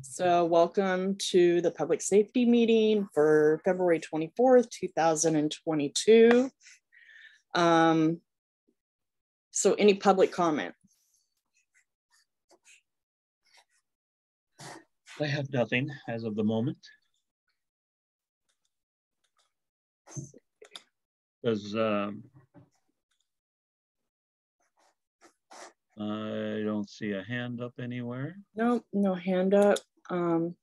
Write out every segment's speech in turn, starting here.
So welcome to the public safety meeting for February 24th, 2022. So any public comment? I have nothing as of the moment. Does I don't see a hand up anywhere. Nope, no hand up. The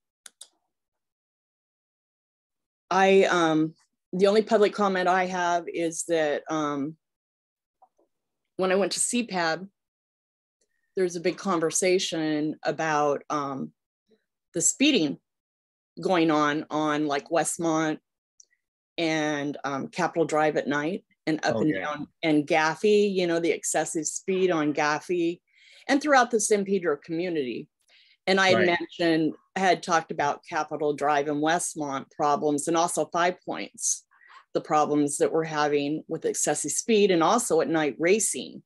only public comment I have is that when I went to CPAB, there's a big conversation about the speeding going on like Westmont and Capitol Drive at night and up and down, and Gaffey, you know, the excessive speed on Gaffey and throughout the San Pedro community. And I had talked about Capitol Drive and Westmont problems, and also 5 Points, the problems that we're having with excessive speed, and also at night racing,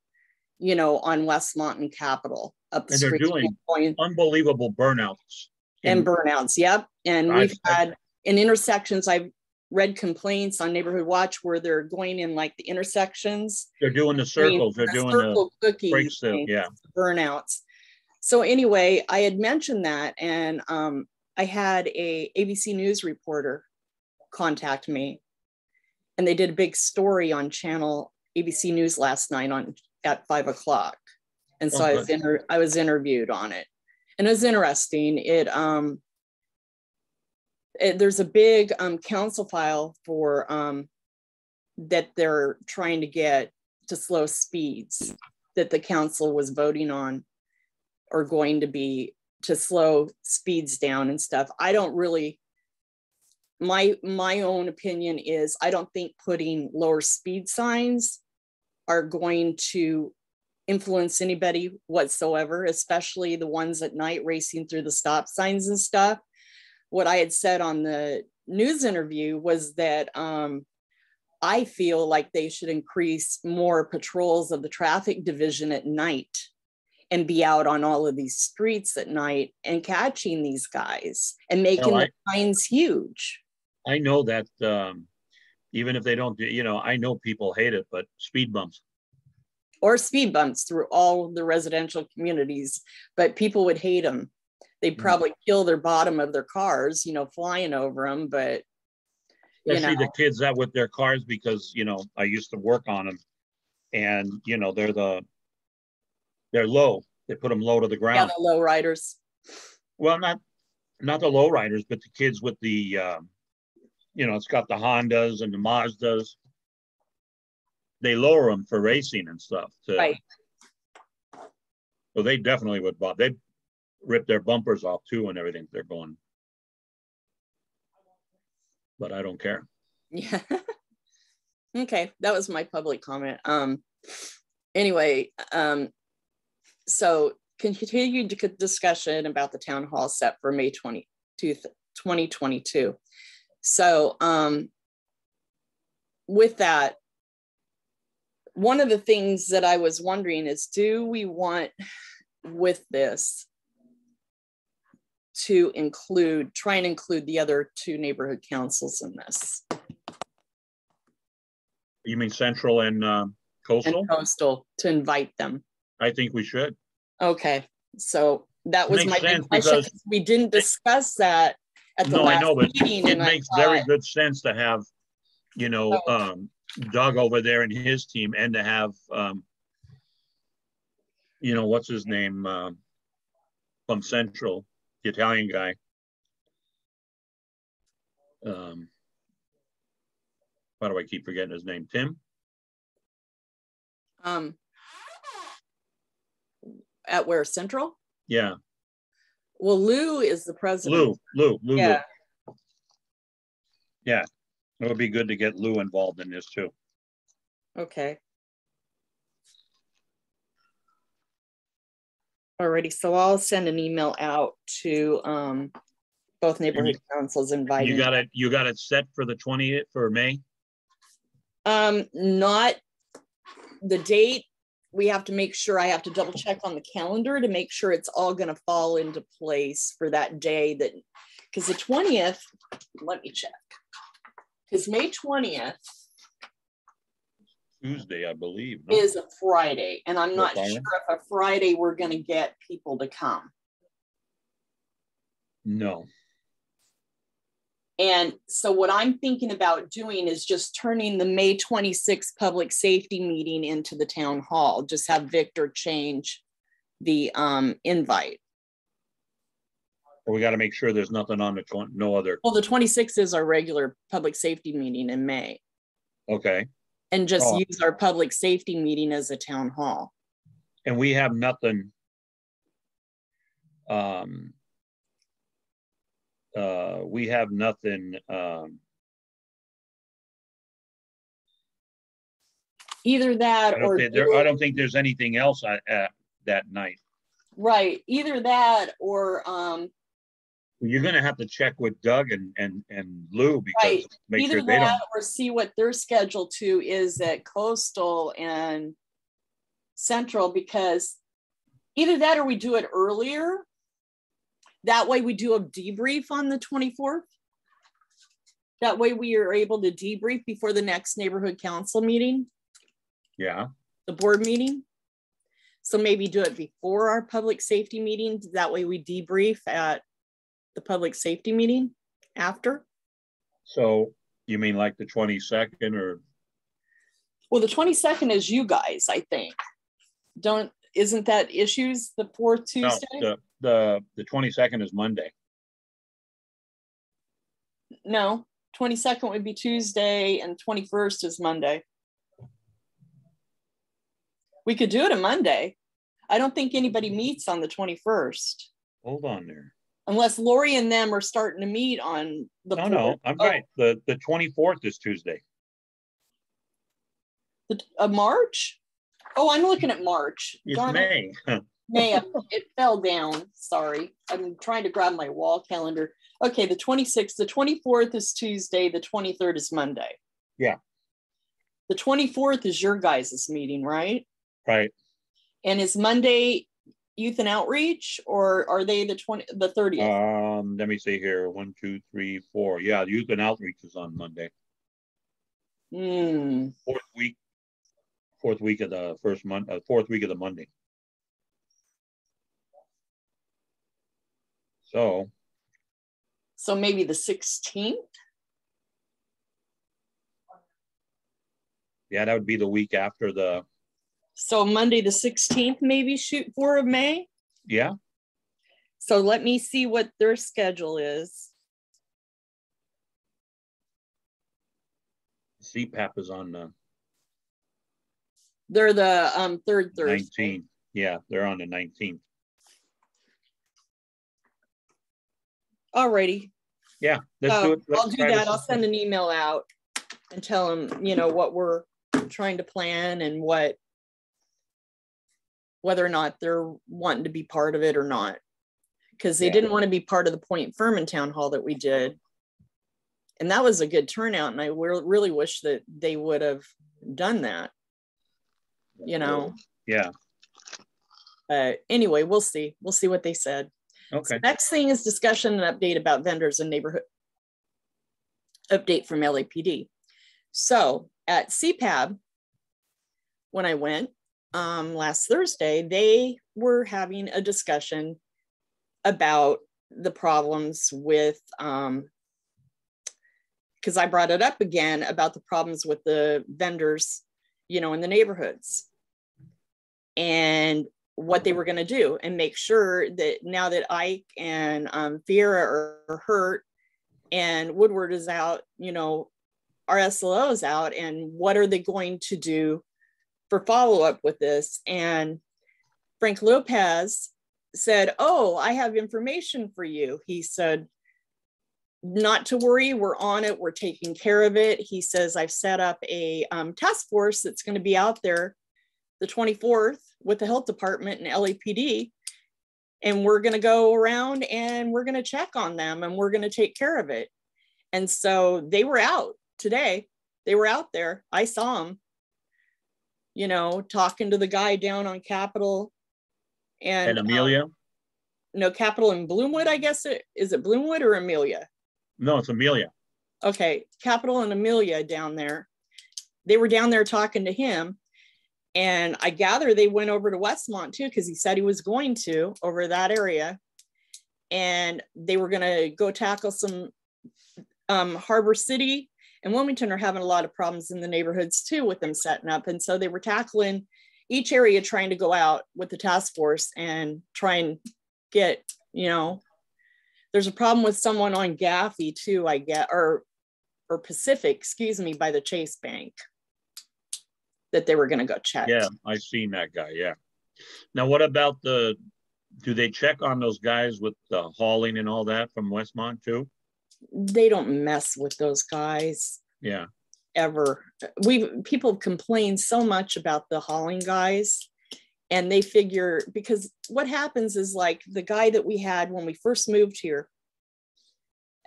you know, on Westmont and Capitol up the and street. They're doing unbelievable burnouts. And burnouts, yep. And we've had in intersections, I've read complaints on Neighborhood Watch where they're going in like the intersections. They're doing the circles. They're doing the breaks, burnouts. So anyway, I had mentioned that, and I had a ABC News reporter contact me, and they did a big story on channel ABC News last night at 5 o'clock. And so I was interviewed on it, and it was interesting. There's a big council file for that they're trying to get to slow speeds that the council was voting on, or going to be to slow speeds down and stuff. I don't really, my own opinion is I don't think putting lower speed signs are going to influence anybody whatsoever, especially the ones at night racing through the stop signs and stuff. What I had said on the news interview was that I feel like they should increase more patrols of the traffic division at night and be out on all of these streets at night and catching these guys and making the fines huge. I know that even if they don't, you know, I know people hate it, but speed bumps. Or speed bumps through all the residential communities, but people would hate them. They'd probably kill their bottom of their cars, you know, flying over them, but especially the kids that with their cars, because, you know, I used to work on them, and, you know, they're low. They put them low to the ground. Yeah, the low riders. Well, not the low riders, but the kids with the, you know, it's got the Hondas and the Mazdas. They lower them for racing and stuff. Right. So they definitely would, they'd rip their bumpers off too and everything. They're going. But I don't care. Yeah. Okay, that was my public comment. Anyway, so continued discussion about the town hall set for May 2022. So with that, one of the things that I was wondering is, do we want with this to try and include the other 2 neighborhood councils in this? You mean Central and Coastal? And Coastal, to invite them. I think we should. Okay, so that was my big question. We didn't discuss that at the last meeting. It makes very good sense to have, you know, Doug over there and his team, and to have, you know, what's his name from Central, the Italian guy. Why do I keep forgetting his name? Tim? At where, Central? Yeah. Well, Lou is the president. Lou. Yeah. Yeah. It would be good to get Lou involved in this too. Okay. Alrighty, so I'll send an email out to both neighborhood councils inviting. You got it set for the 20th for May? Not the date we have to make sure, I have to double check on the calendar to make sure it's all going to fall into place for that day, that because the 20th, let me check, because May 20th Tuesday, I believe, no? is a Friday, and I'm not Friday? sure if a Friday we're going to get people to come. No. And so what I'm thinking about doing is just turning the May 26th public safety meeting into the town hall. Just have Victor change the invite. Well, we got to make sure there's nothing on the no other. Well, the 26th is our regular public safety meeting in May. Okay. And just use our public safety meeting as a town hall. And we have nothing. We have nothing. Either that or I don't think there's anything else at that night. Right. Either that or you're gonna have to check with Doug and Lou, because right. make Either sure they that don't, or see what their schedule too is at Coastal and Central, because either that or we do it earlier. That way we do a debrief on the 24th. That way we are able to debrief before the next neighborhood council meeting. Yeah. The board meeting. So maybe do it before our public safety meeting. That way we debrief at the public safety meeting after. So you mean like the 22nd or? Well, the 22nd is you guys, I think. Isn't that issues the 4th Tuesday? No, the 22nd is Monday. No, 22nd would be Tuesday and 21st is Monday. We could do it a Monday. I don't think anybody meets on the 21st. Hold on there. Unless Lori and them are starting to meet on the 4th. No, I'm right. The 24th is Tuesday. March? Oh, I'm looking at March. It's May. May, it fell down. Sorry. I'm trying to grab my wall calendar. Okay, the 26th, the 24th is Tuesday, the 23rd is Monday. Yeah. The 24th is your guys' meeting, right? Right. And is Monday youth and outreach, or are they the 30th? Let me see here. 1, 2, 3, 4. Yeah, youth and outreach is on Monday. Fourth week of the first month, fourth week of the Monday. So maybe the 16th? Yeah, that would be the week after the. So Monday the 16th, maybe shoot for of May? Yeah. So let me see what their schedule is. CPAP is on the. They're the third Thursday. 19th. Yeah, they're on the 19th. Alrighty. Yeah, let's do it. I'll do that. I'll send an email out and tell them, what we're trying to plan and whether or not they're wanting to be part of it or not. Because they didn't want to be part of the Point Furman Town Hall that we did. And that was a good turnout. And I really wish that they would have done that. Yeah. Anyway, we'll see. We'll see what they said. Okay. So next thing is discussion and update about vendors and neighborhood update from LAPD. So at CPAB, when I went last Thursday, they were having a discussion about the problems with, because I brought it up again about the problems with the vendors, in the neighborhoods and what they were going to do and make sure that now that Ike and Fiera are hurt and Woodward is out, our SLO is out, and what are they going to do for follow-up with this? And Frank Lopez said, "Oh, I have information for you." He said, "Not to worry, we're on it, we're taking care of it." He says, "I've set up a task force that's going to be out there the 24th with the health department and LAPD, and we're going to go around and we're going to check on them and we're going to take care of it." And so they were out today. They were out there. I saw them. you know, talking to the guy down on Capitol and Amelia? No, Capitol and Bloomwood, I guess. Is it Bloomwood or Amelia? No, it's Amelia. Okay, Capitol and Amelia down there. They were down there talking to him. And I gather they went over to Westmont too, because he said he was going to over that area. And they were going to go tackle some Harbor City and Wilmington are having a lot of problems in the neighborhoods too with them setting up. And so they were tackling each area, trying to go out with the task force and try and get, you know, there's a problem with someone on Gaffey too, I get, or Pacific, excuse me, by the Chase Bank that they were going to go check. Yeah, I seen that guy. Yeah. Now, what about do they check on those guys with the hauling and all that from Westmont too? They don't mess with those guys. Yeah. Ever. People complain so much about the hauling guys, and they figure, because what happens is, like the guy that we had when we first moved here,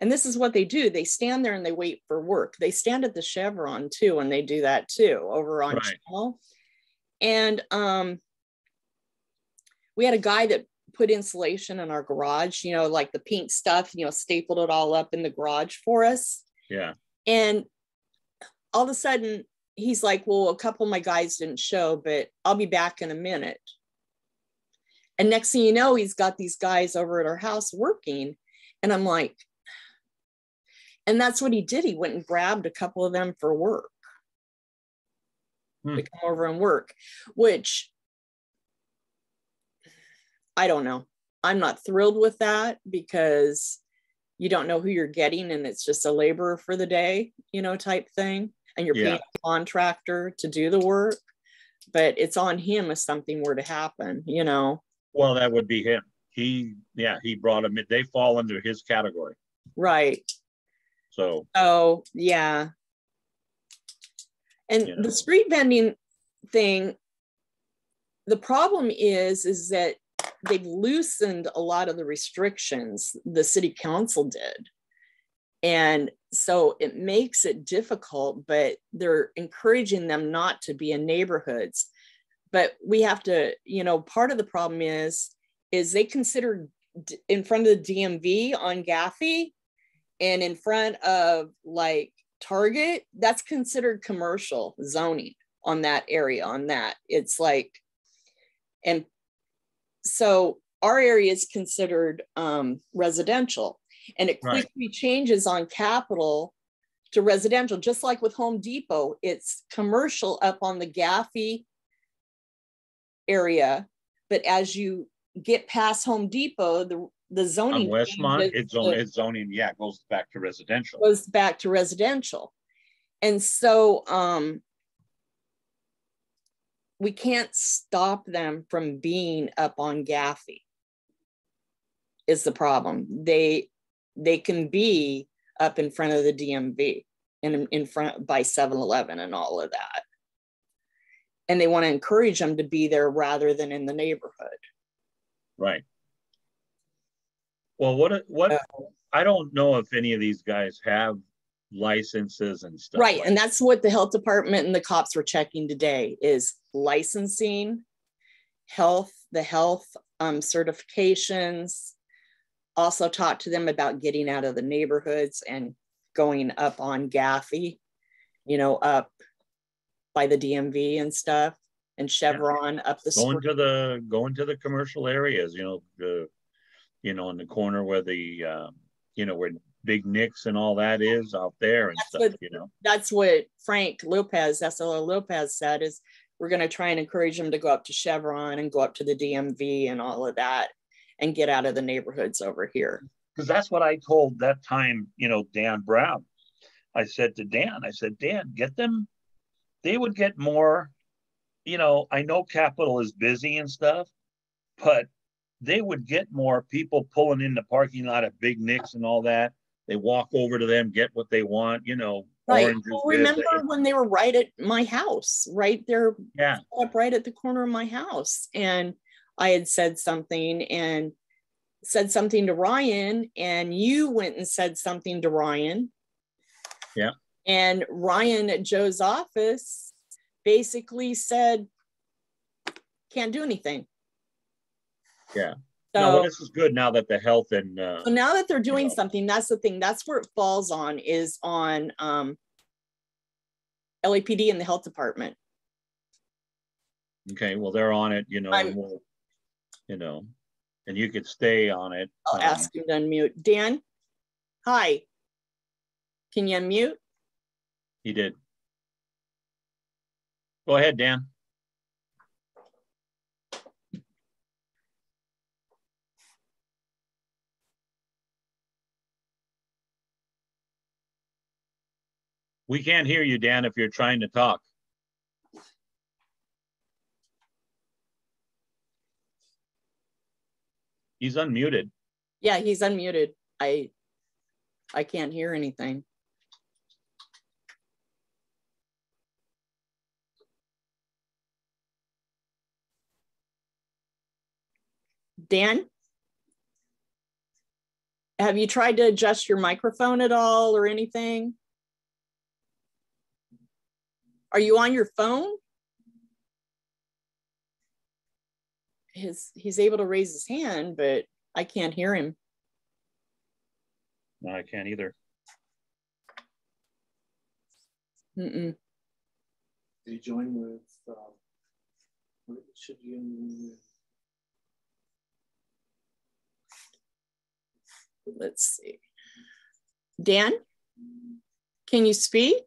and this is what they do, they stand there and they wait for work. They stand at the Chevron too, and they do that too over on Channel. And we had a guy that put insulation in our garage, you know, like the pink stuff, you know, stapled it all up in the garage for us. Yeah. And all of a sudden he's like, well, a couple of my guys didn't show, but I'll be back in a minute. And next thing you know, he's got these guys over at our house working. And I'm like, and that's what he did. He went and grabbed a couple of them for work to come over and work, which I don't know. I'm not thrilled with that, because you don't know who you're getting, and it's just a laborer for the day, you know, type thing. And you're paying a contractor to do the work, but it's on him if something were to happen, you know. Well, that would be him. He brought them in. They fall under his category. Right. So. Oh, yeah. And the street vending thing, the problem is that they've loosened a lot of the restrictions, the city council did. And so it makes it difficult, but they're encouraging them not to be in neighborhoods. But we have to, you know, part of the problem is they consider in front of the DMV on Gaffey and in front of like Target, that's considered commercial zoning on that area, on that. It's like, and so our area is considered residential, and it quickly changes on Capitol to residential, just like with Home Depot. It's commercial up on the Gaffey area, but as you get past Home Depot, the zoning on Westmont, it's zoning, it goes back to residential. Goes back to residential. And so we can't stop them from being up on Gaffey is the problem. They can be up in front of the DMV and in front by 7-Eleven and all of that. And they want to encourage them to be there rather than in the neighborhood. Right. Well, what I don't know if any of these guys have licenses and stuff. Right. And that's what the health department and the cops were checking today is licensing, the health certifications. Also talked to them about getting out of the neighborhoods and going up on Gaffey, you know, up by the DMV and stuff, and Chevron up the going to the commercial areas, you know, in the corner where the where Big Nick's and all that is out there and stuff, you know. That's what Frank Lopez, SLO Lopez said, is we're going to try and encourage them to go up to Chevron and go up to the DMV and all of that and get out of the neighborhoods over here. Because that's what I told that time, you know, Dan Brown. I said to Dan, Dan, get them. They would get more, you know, I know Capitol is busy and stuff, but they would get more people pulling in the parking lot at Big Nick's and all that. They walk over to them, get what they want, you know. Right. Well, remember when they were right at my house, right there, up right at the corner of my house. And I had said something to Ryan, and you went and said something to Ryan. Yeah. And Ryan at Joe's office basically said, can't do anything. Yeah. So, no, well, this is good now that the health and so now that they're doing you know. something, that's the thing. That's where it falls on, is on LAPD and the health department. Okay, well, they're on it, you know, and we'll, you know, and you could stay on it. I'll ask him to unmute. Dan, hi. Can you unmute? He did. Go ahead, Dan. We can't hear you, Dan, if you're trying to talk. He's unmuted. Yeah, he's unmuted. I can't hear anything. Dan, have you tried to adjust your microphone at all or anything? Are you on your phone? He's able to raise his hand, but I can't hear him. No, I can't either. Mm-mm. Did he join with, what should you? Let's see. Dan, can you speak?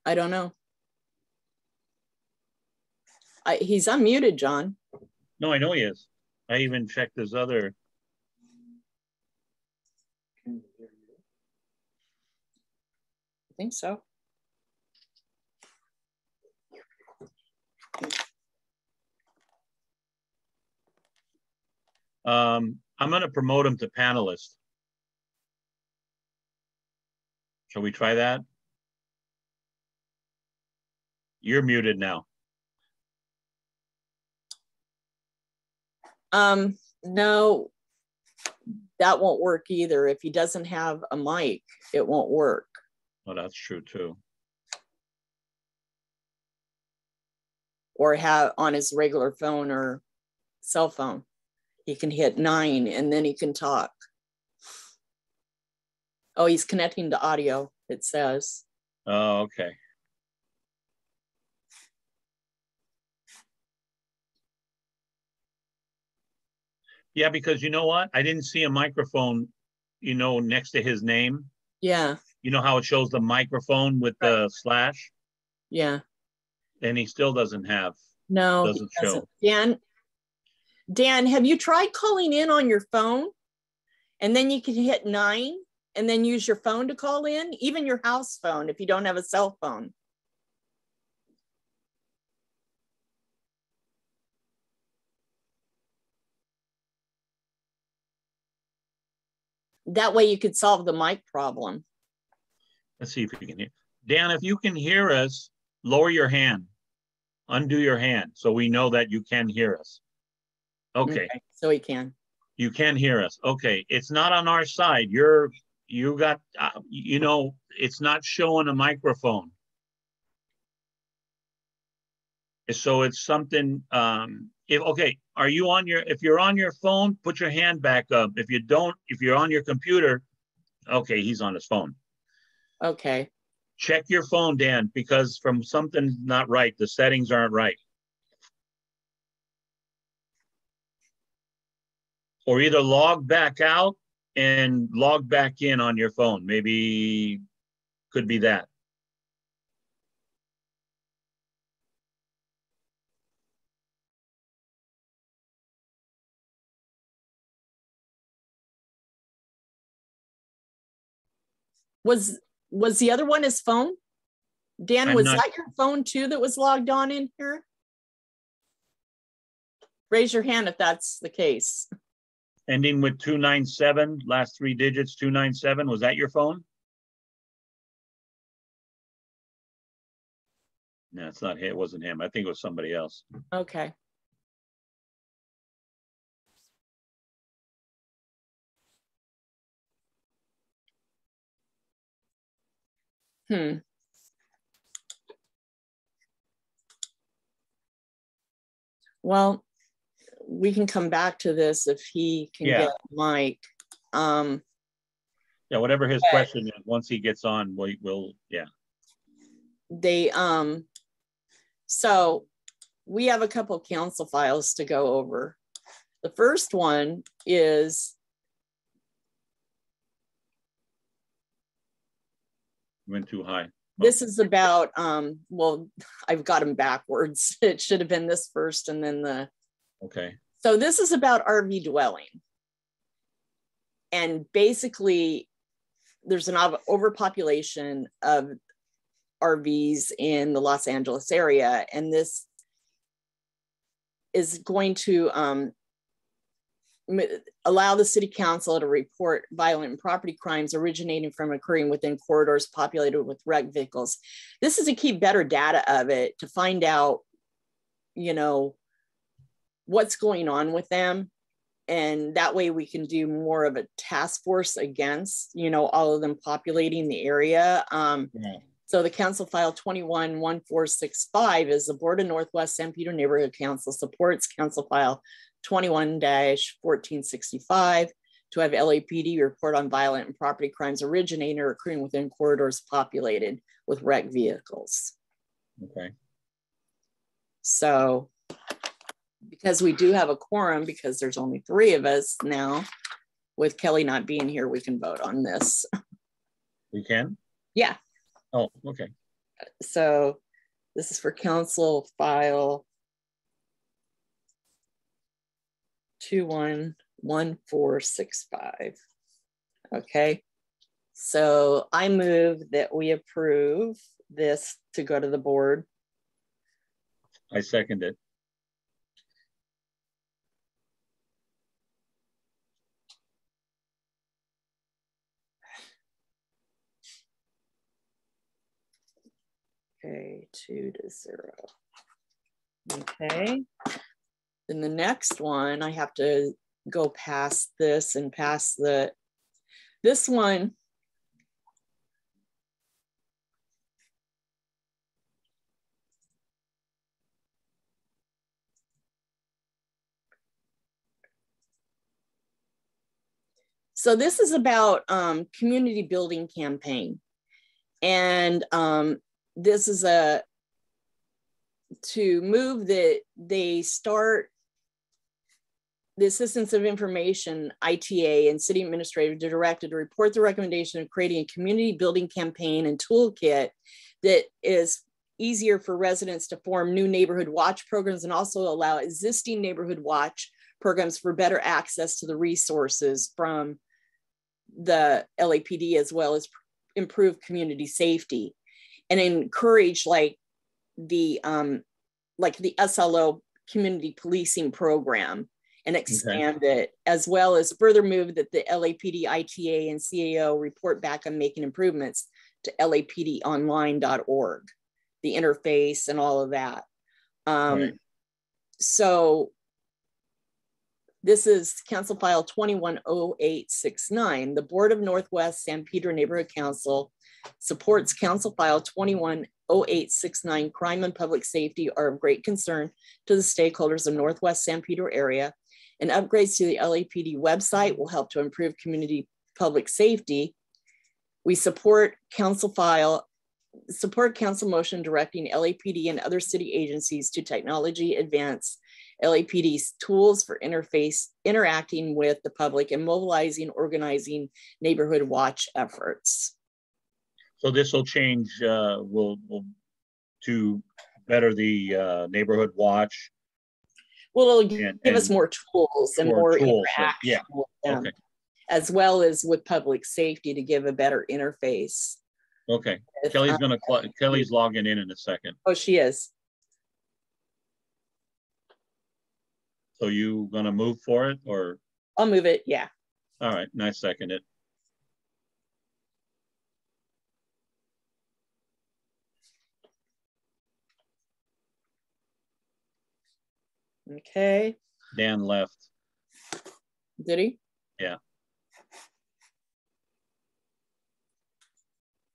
I don't know. He's unmuted, John. No, I know he is. I even checked his other. I think so. I'm going to promote him to panelist. Shall we try that? You're muted now. No, that won't work either. If he doesn't have a mic, it won't work. Oh, that's true too. Or have on his regular phone or cell phone. He can hit 9 and then he can talk. Oh, he's connecting to audio, it says. Oh, okay. Yeah, because you know what? I didn't see a microphone, you know, next to his name. Yeah. You know how it shows the microphone with the slash? Yeah. And he still doesn't have. No, doesn't show. Dan, have you tried calling in on your phone? And then you can hit 9 and then use your phone to call in, even your house phone if you don't have a cell phone. That way you could solve the mic problem. Let's see if you can hear. Dan, if you can hear us, lower your hand. Undo your hand so we know that you can hear us. Okay. So he can. You can hear us. Okay. It's not on our side. You got, you know, it's not showing a microphone. So it's something, okay, are you on if you're on your phone, put your hand back up. If you don't, if you're on your computer, okay, he's on his phone. Okay. Check your phone, Dan, because from something's not right. The settings aren't right. Or either log back out and log back in on your phone. Maybe could be that. Was the other one his phone? Dan, was that your phone too that was logged on in here? Raise your hand if that's the case. Ending with 297, last 3 digits, 297. Was that your phone? No, it's not him. It wasn't him. I think it was somebody else. Okay. Well, we can come back to this if he can get Mike. Yeah, whatever his question is, once he gets on, we'll They, so we have a couple of council files to go over. The first one is went too high. This is about, well, I've got them backwards. It should have been this first and then the. Okay. So this is about RV dwelling. And basically, there's an overpopulation of RVs in the Los Angeles area. And this is going to allow the city council to report violent property crimes originating from occurring within corridors populated with wrecked vehicles. This is to keep better data of it, to find out, you know, what's going on with them. And that way we can do more of a task force against, you know, all of them populating the area. So the council file 21-1465 is the Board of Northwest San Pedro Neighborhood Council supports council file 21-1465 to have LAPD report on violent and property crimes originating or occurring within corridors populated with wrecked vehicles. Okay. So because we do have a quorum, because there's only 3 of us now, with Kelly not being here, we can vote on this. We can? Yeah. Oh, okay. So this is for council file 21-1465. Okay. So I move that we approve this to go to the board. I second it. Okay, 2-0. Okay. Then the next one, I have to go past this and past this one. So this is about community building campaign. And this is to move that they start the Assistance of Information, ITA, and city administrator directed to report the recommendation of creating a community building campaign and toolkit that is easier for residents to form new neighborhood watch programs and also allow existing neighborhood watch programs for better access to the resources from the LAPD, as well as improve community safety and encourage like the SLO community policing program and expand it, as well as further move that the LAPD, ITA, and CAO report back on making improvements to lapdonline.org, the interface and all of that. Right. So this is Council File 21-0869. The Board of Northwest San Pedro Neighborhood Council supports Council File 21-0869. Crime and public safety are of great concern to the stakeholders of Northwest San Pedro area, and upgrades to the LAPD website will help to improve community public safety. We support council motion directing LAPD and other city agencies to technology advance LAPD's tools for interacting with the public and mobilizing, organizing neighborhood watch efforts. So this will change, will to better the neighborhood watch. Well, it'll give us more tools and more tools, interaction with them, as well as with public safety to give a better interface. Okay, Kelly's Kelly's logging in a second. Oh, she is. So you gonna move for it, or? I'll move it, yeah. All right, nice, second it. Okay. Dan left. Did he? Yeah.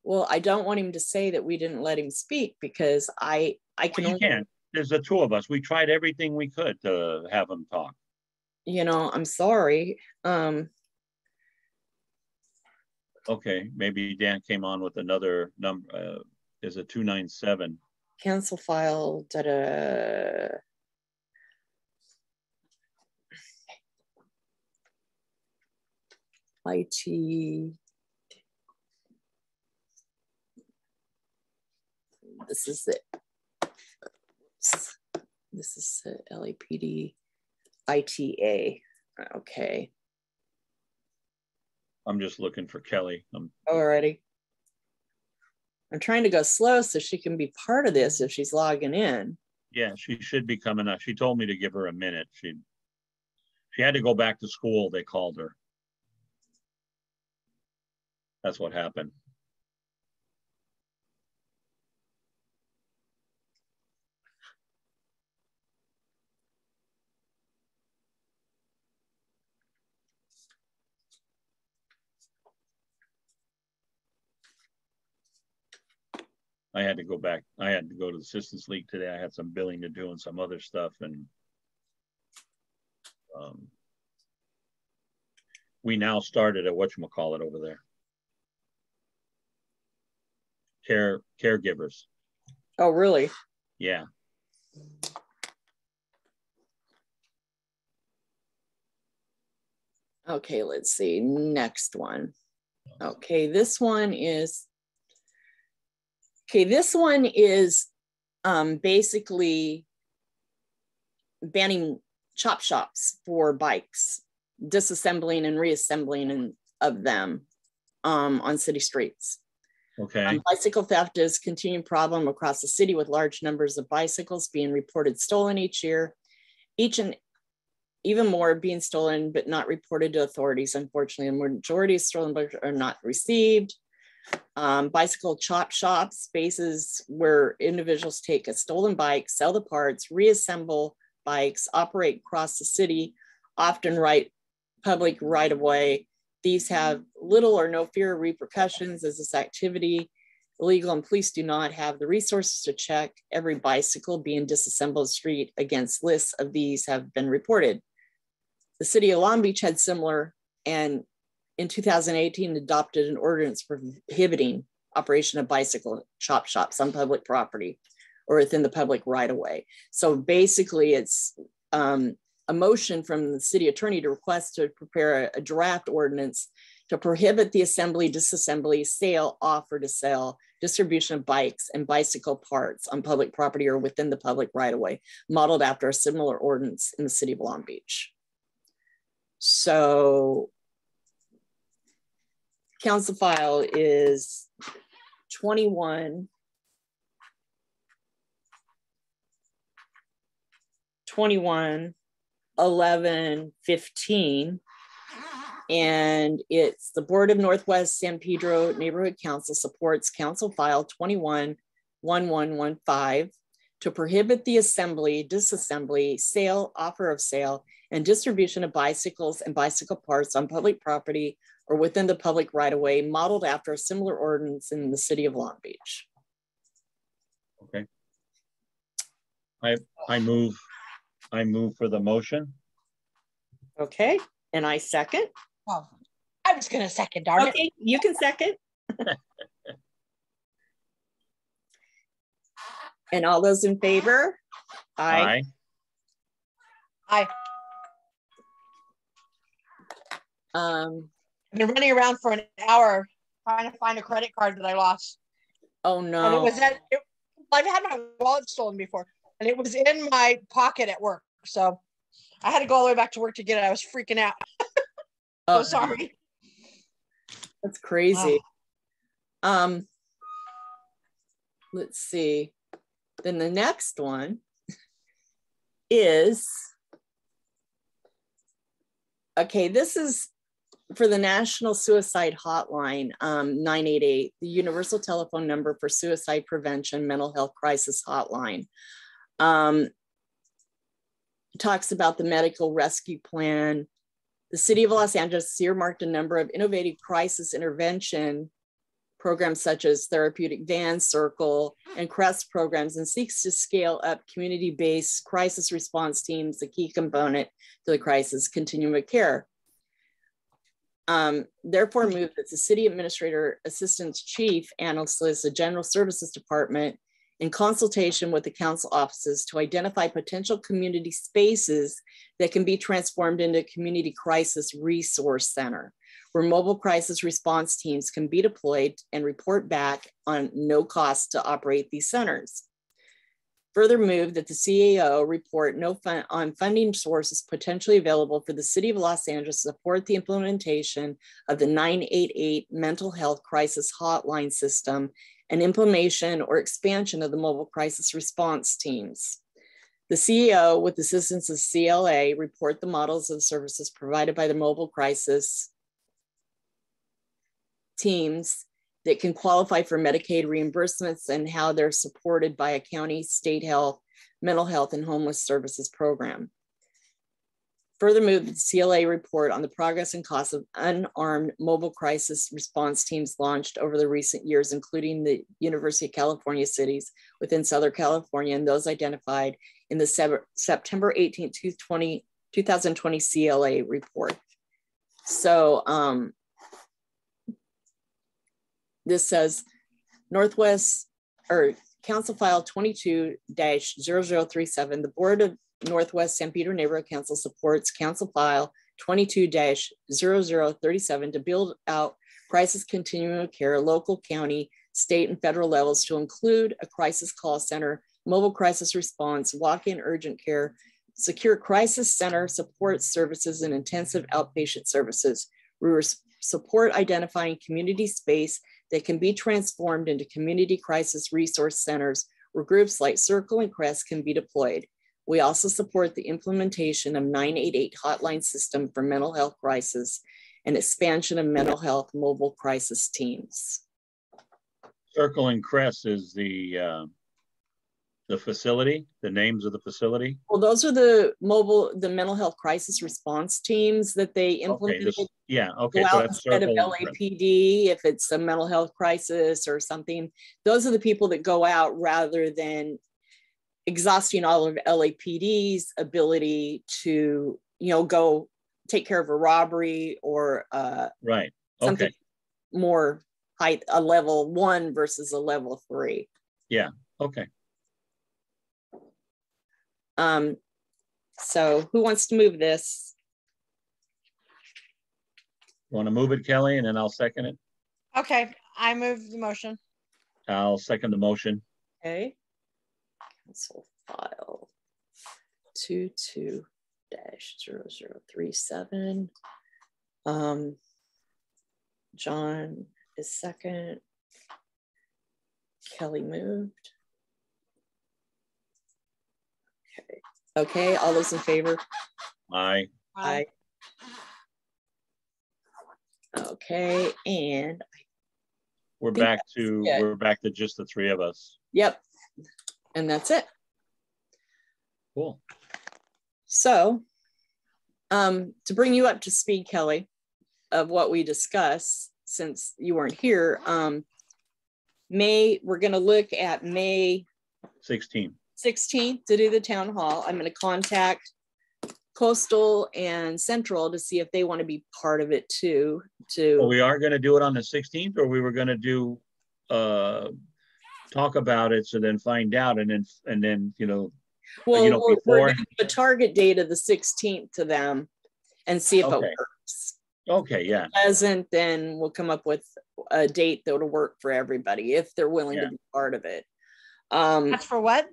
Well, I don't want him to say that we didn't let him speak, because I can You only, can't. There's the two of us. We tried everything we could to have him talk. you know, I'm sorry. Okay, maybe Dan came on with another number. Is a 297. Cancel file, da-da. IT. This is it. This is the LAPD ITA. Okay. I'm just looking for Kelly. Alrighty. I'm trying to go slow so she can be part of this if she's logging in. Yeah, she should be coming up. She told me to give her a minute. She had to go back to school. They called her. That's what happened. I had to go back. I had to go to the Assistance League today. I had some billing to do and some other stuff. And we now started at whatchamacallit over there. Caregivers. Oh, really? Yeah. Okay, let's see. Next one. Okay, this one is basically banning chop shops for bikes, disassembling and reassembling of them on city streets. Okay. Bicycle theft is a continuing problem across the city, with large numbers of bicycles being reported stolen each year. Each and even more being stolen but not reported to authorities. Unfortunately, the majority of stolen bikes are not received. Bicycle chop shops, spaces where individuals take a stolen bike, sell the parts, reassemble bikes, operate across the city, often public right of way. These have little or no fear of repercussions, as this activity illegal, and police do not have the resources to check every bicycle being disassembled street. Against lists of these have been reported. The city of Long Beach had similar, and in 2018 adopted an ordinance prohibiting operation of bicycle chop shops on public property or within the public right of way. So basically it's a motion from the city attorney to request to prepare a draft ordinance to prohibit the assembly, disassembly, sale, offer to sell, distribution of bikes and bicycle parts on public property or within the public right of way, modeled after a similar ordinance in the city of Long Beach. So council file is 21 11 15, and it's the Board of Northwest San Pedro Neighborhood Council supports council file 21 1115 to prohibit the assembly, disassembly, sale, offer of sale, and distribution of bicycles and bicycle parts on public property or within the public right of way, modeled after a similar ordinance in the city of Long Beach. Okay. I move for the motion. Okay, and I second. Oh, I was going to second, darn it. Okay, you can second. And all those in favor? Aye. I've been running around for an hour trying to find a credit card that I lost. Oh no. And it was I've had my wallet stolen before, and it was in my pocket at work. So I had to go all the way back to work to get it. I was freaking out. So sorry. That's crazy. Let's see. Then the next one is, okay, this is for the National Suicide Hotline, 988, the universal telephone number for suicide prevention, mental health crisis hotline. Talks about the medical rescue plan. The city of Los Angeles earmarked a number of innovative crisis intervention programs such as Therapeutic Van, Circle, and CREST programs, and seeks to scale up community-based crisis response teams, a key component to the crisis continuum of care. Therefore, move that the City Administrator Assistant Chief Analyst the General Services Department in consultation with the council offices to identify potential community spaces that can be transformed into a community crisis resource center, where mobile crisis response teams can be deployed and report back on no cost to operate these centers. Further move that the CAO report on funding sources potentially available for the City of Los Angeles to support the implementation of the 988 mental health crisis hotline system and implementation or expansion of the mobile crisis response teams. The CEO, with assistance of CLA, report the models of services provided by the mobile crisis teams that can qualify for Medicaid reimbursements and how they're supported by a county, state health, mental health, and homeless services program. Further move the CLA report on the progress and costs of unarmed mobile crisis response teams launched over the recent years, including the University of California cities within Southern California and those identified in the September 18, 2020 CLA report. So this says Northwest or Council File 22-0037, the Board of Northwest San Pedro Neighborhood Council supports Council File 22-0037 to build out crisis continuum of care, local, county, state, and federal levels to include a crisis call center, mobile crisis response, walk-in urgent care, secure crisis center support services, and intensive outpatient services. We support identifying community space that can be transformed into community crisis resource centers where groups like Circle and CREST can be deployed. We also support the implementation of 988 hotline system for mental health crisis and expansion of mental health mobile crisis teams. Circle and CREST is the facility, the names of the facility? Well, those are the mental health crisis response teams that they implemented. Okay, okay. Go So out instead of LAPD, if it's a mental health crisis or something. Those are the people that go out rather than exhausting all of LAPD's ability to, go take care of a robbery or right. Something more height, a level 1 versus a level 3. Yeah. Okay. So who wants to move this? You want to move it, Kelly, and then I'll second it? Okay, I move the motion. I'll second the motion. Okay. Council File 22-0037. John is second. Kelly moved. Okay, all those in favor? Aye. Aye. Okay, and we're back to just the 3 of us. Yep, and that's it. Cool. So, to bring you up to speed, Kelly, of what we discussed, since you weren't here, we're going to look at May 16th to do the town hall. I'm going to contact Coastal and Central to see if they want to be part of it too. Well, we are going to do it on the 16th, or we were going to do talk about it, so then find out, and then we're going to give a target date of the 16th to them and see if it works. Okay, yeah. If it doesn't, then we'll come up with a date that will work for everybody if they're willing to be part of it. That's for what?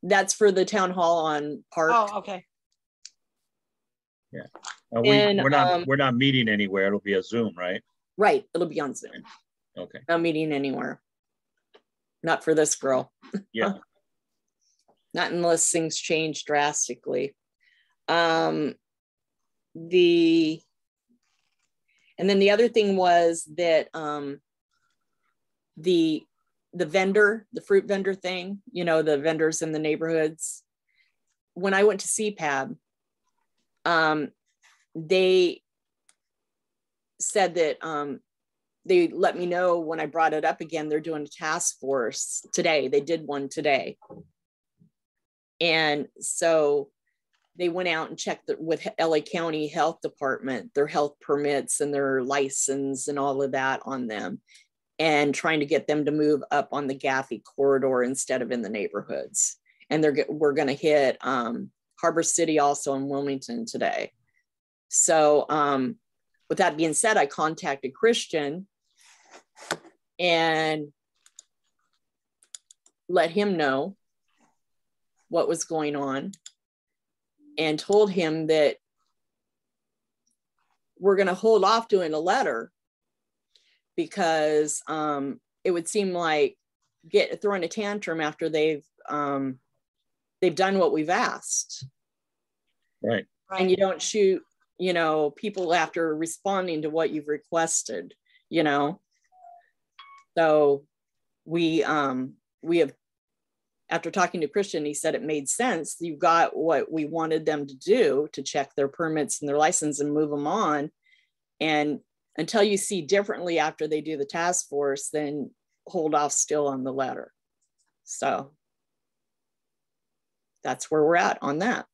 That's for the town hall on Park. Oh, okay. Yeah. We're not meeting anywhere. It'll be a Zoom, right? Right. It'll be on Zoom. Okay. Not meeting anywhere. Not for this girl. Yeah. Not unless things change drastically. And then the other thing was that the fruit vendor thing, the vendors in the neighborhoods. When I went to CPAB, they said that they let me know when I brought it up again, they're doing a task force today. They did one today. And so they went out and checked with LA County Health Department, their health permits and their license and all of that on them, and trying to get them to move up on the Gaffey corridor instead of in the neighborhoods. And we're going to hit Harbor City also in Wilmington today. So with that being said, I contacted Christian and let him know what was going on and told him that we're going to hold off doing a letter because it would seem like throwing a tantrum after they've done what we've asked. Right. And you don't shoot, you know, people after responding to what you've requested, you know. So we have, after talking to Christian, he said it made sense. You've got what we wanted them to do, to check their permits and their license and move them on. And until you see differently after they do the task force, then hold off still on the letter. So that's where we're at on that.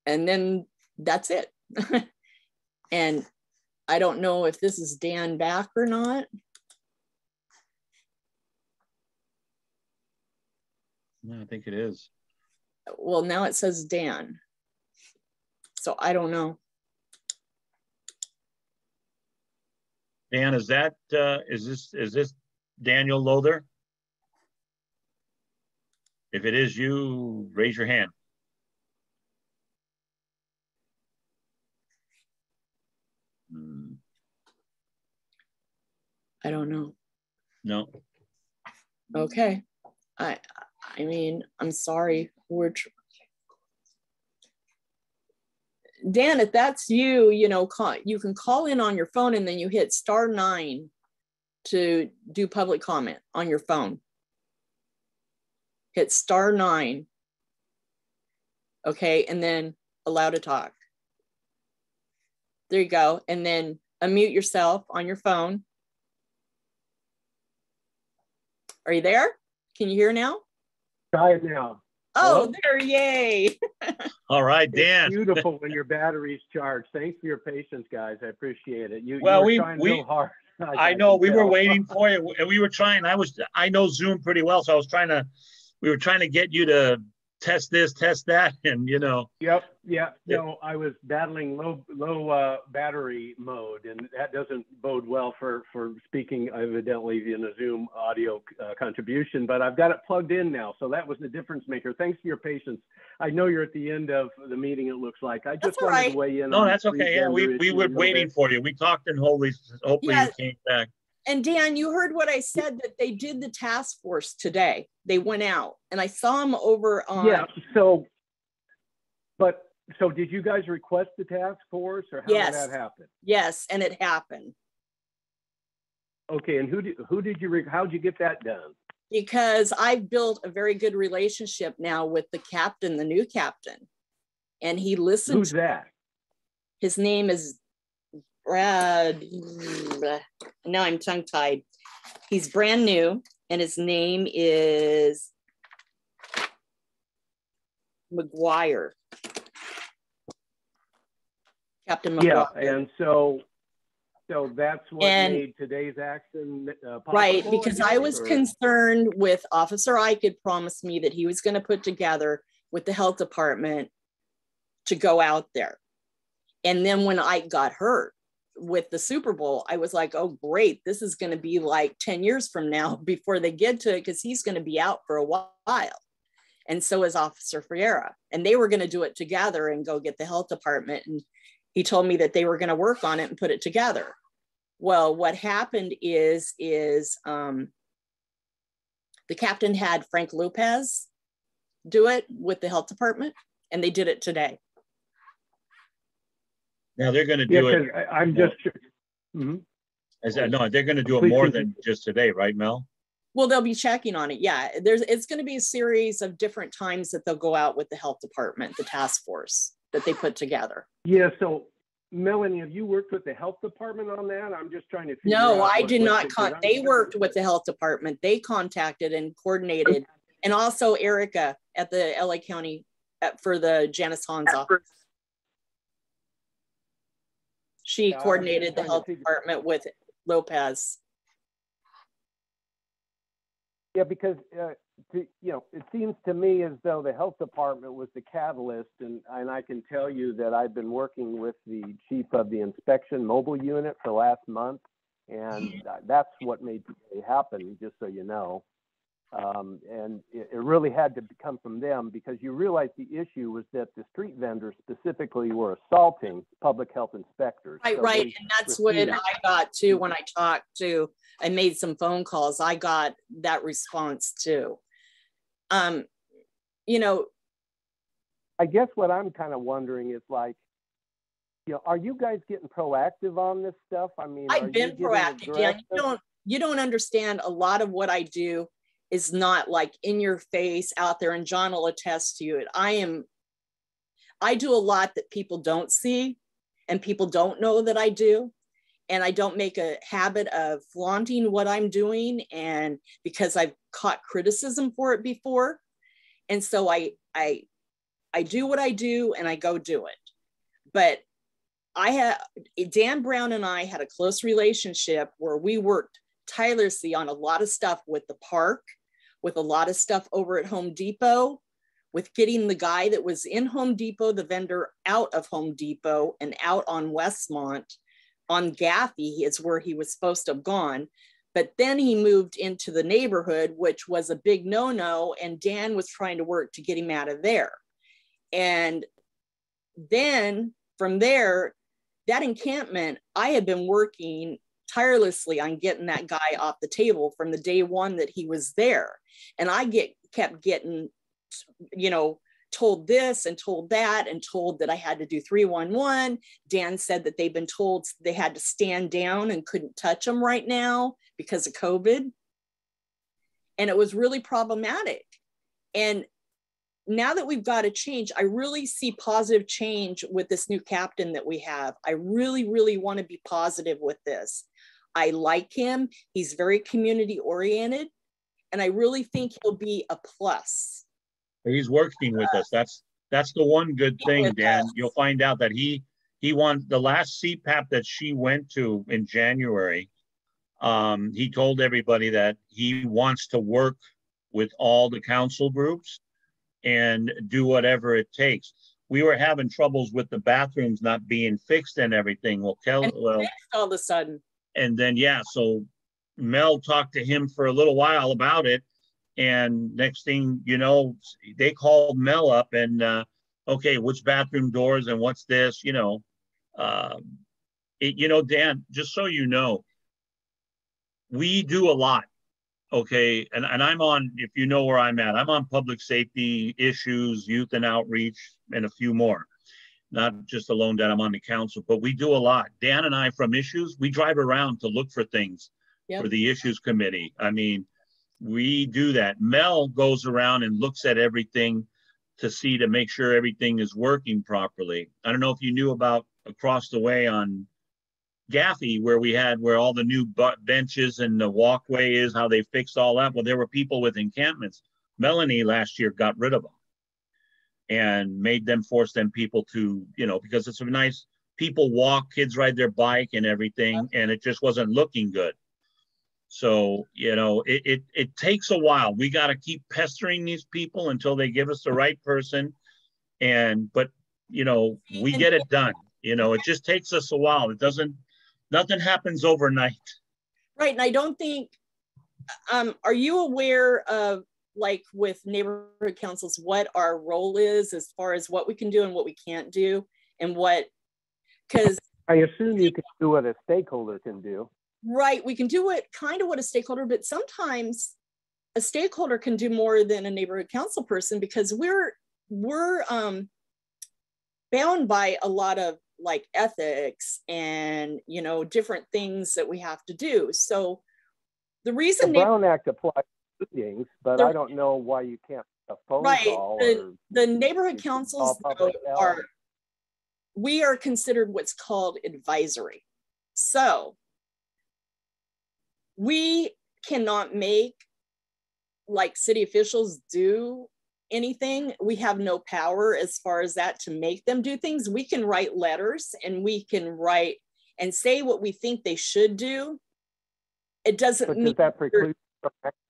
And then that's it. And I don't know if this is Dan back or not. No, I think it is. Well, now it says Dan. So I don't know. Dan, is this Daniel Lother? If it is you, raise your hand. I don't know. No. Okay. I mean, I'm sorry. Dan, if that's you, you know, you can call in on your phone and then you hit *9 to do public comment on your phone. Hit *9. Okay, and then allow to talk. There you go. And then unmute yourself on your phone. Are you there? Can you hear now? Try it now. Oh, Hello? there, yay. All right, Dan. It's beautiful when your battery's charged. Thanks for your patience, guys. I appreciate it. You Well, were trying real hard. I know we were waiting for you, and we were trying. I know Zoom pretty well, so we were trying to get you to test this, test that, and you know. Yep. No, I was battling low battery mode, and that doesn't bode well for speaking evidently in a Zoom audio contribution. But I've got it plugged in now, so that was the difference maker. Thanks for your patience. I know you're at the end of the meeting. It looks like I just wanted to weigh in. No, that's okay. Yeah, we were waiting for you. We talked, and hopefully you came back. And Dan, you heard what I said, that they did the task force today. They went out and I saw them over on. Yeah. So did you guys request the task force, or how did that happen? Yes. And it happened. Okay. And how'd you get that done? Because I've built a very good relationship now with the captain, the new captain. And he listened. Who's that? His name is Brad. Now I'm tongue-tied. He's brand new, and his name is McGuire. Captain McGuire. Yeah, and so that's what made today's action possible. Right, because I was concerned with Officer Ike had promised me that he was going to put together with the health department to go out there. And then when Ike got hurt with the Super Bowl, I was like, oh, great. This is going to be like 10 years from now before they get to it, because he's going to be out for a while. And so is Officer Ferreira. And they were going to do it together and go get the health department. And he told me that they were going to work on it and put it together. Well, what happened is the captain had Frank Lopez do it with the health department, and they did it today. Now they're going to do it. I'm just. No, they're going to do it more than just today, right, Mel? Well, they'll be checking on it. Yeah, it's going to be a series of different times that they'll go out with the health department, the task force. that they put together. Yeah, so Melanie, have you worked with the health department on that? I'm just trying to figure No, out I did not. They I'm worked with the health department. They contacted and coordinated, and also Erica at the LA County for the Janice Hahn's office. She coordinated the health department with Lopez. Yeah, because you know, it seems to me as though the health department was the catalyst, and I can tell you that I've been working with the chief of the inspection mobile unit for the last month, and that's what made it happen, just so you know. And it really had to come from them, because you realize the issue was that the street vendors specifically were assaulting public health inspectors. Right, So right. they And that's what I got too when I talked to, I made some phone calls. I got that response too. You know, I guess what I'm kind of wondering is, like, you know, are you guys getting proactive on this stuff? I mean, I've been proactive, Dan. You don't understand. A lot of what I do is not like in your face out there, and John will attest to it. I do a lot that people don't see and people don't know that I do. And I don't make a habit of flaunting what I'm doing, and because I've caught criticism for it before. And so I do what I do and I go do it. But Dan Brown and I had a close relationship where we worked tirelessly on a lot of stuff with the park, with a lot of stuff over at Home Depot, with getting the guy that was in Home Depot, the vendor, out of Home Depot and out on Westmont. On Gaffey is where he was supposed to have gone. But then he moved into the neighborhood, which was a big no-no, and Dan was trying to work to get him out of there. And then from there, that encampment, I had been working tirelessly on getting that guy off the table from the day one that he was there. And I kept getting, you know, told this and told that, and told that I had to do 311. Dan said that they've been told they had to stand down and couldn't touch them right now because of COVID. And it was really problematic. And now that we've got a change, I really see positive change with this new captain that we have. I really, really want to be positive with this. I like him. He's very community oriented. And I really think he'll be a plus. He's working with us. That's the one good thing, Dan. You'll find out that he won the last CPAP that she went to in January. He told everybody that he wants to work with all the council groups and do whatever it takes. We were having troubles with the bathrooms not being fixed and everything. Well, all of a sudden. And then, yeah, so Mel talked to him for a little while about it. And next thing you know, they called Mel up and, okay, which bathroom doors and what's this, you know. You know, Dan, just so you know, we do a lot, okay? And I'm on, if you know where I'm at, I'm on public safety issues, youth and outreach, and a few more. Not just alone that I'm on the council, but we do a lot. Dan and I, from issues, we drive around to look for things for the issues committee. I mean, we do that. Mel goes around and looks at everything to make sure everything is working properly. I don't know if you knew about across the way on Gaffey where all the new benches and the walkway is, how they fixed all that. Well, there were people with encampments. Melanie last year got rid of them and made them force them people to, you know, because it's a nice, people walk, kids ride their bike and everything, and it just wasn't looking good. So, you know, it takes a while. We got to keep pestering these people until they give us the right person. But, you know, we get it done. You know, it just takes us a while. Nothing happens overnight. Right. And I don't think, are you aware of, like with neighborhood councils, what our role is as far as what we can do and what we can't do, and because I assume you can do what a stakeholder can do. Right, we can do what a stakeholder, but sometimes a stakeholder can do more than a neighborhood council person, because we're bound by a lot of like ethics and, you know, different things that we have to do. So the reason the Brown Act applies to meetings, but I don't know why you can't a phone call. The neighborhood councils we are considered what's called advisory. So we cannot make, like city officials, do anything. We have no power as far as that to make them do things. We can write letters and we can write and say what we think they should do. It doesn't mean— does that preclude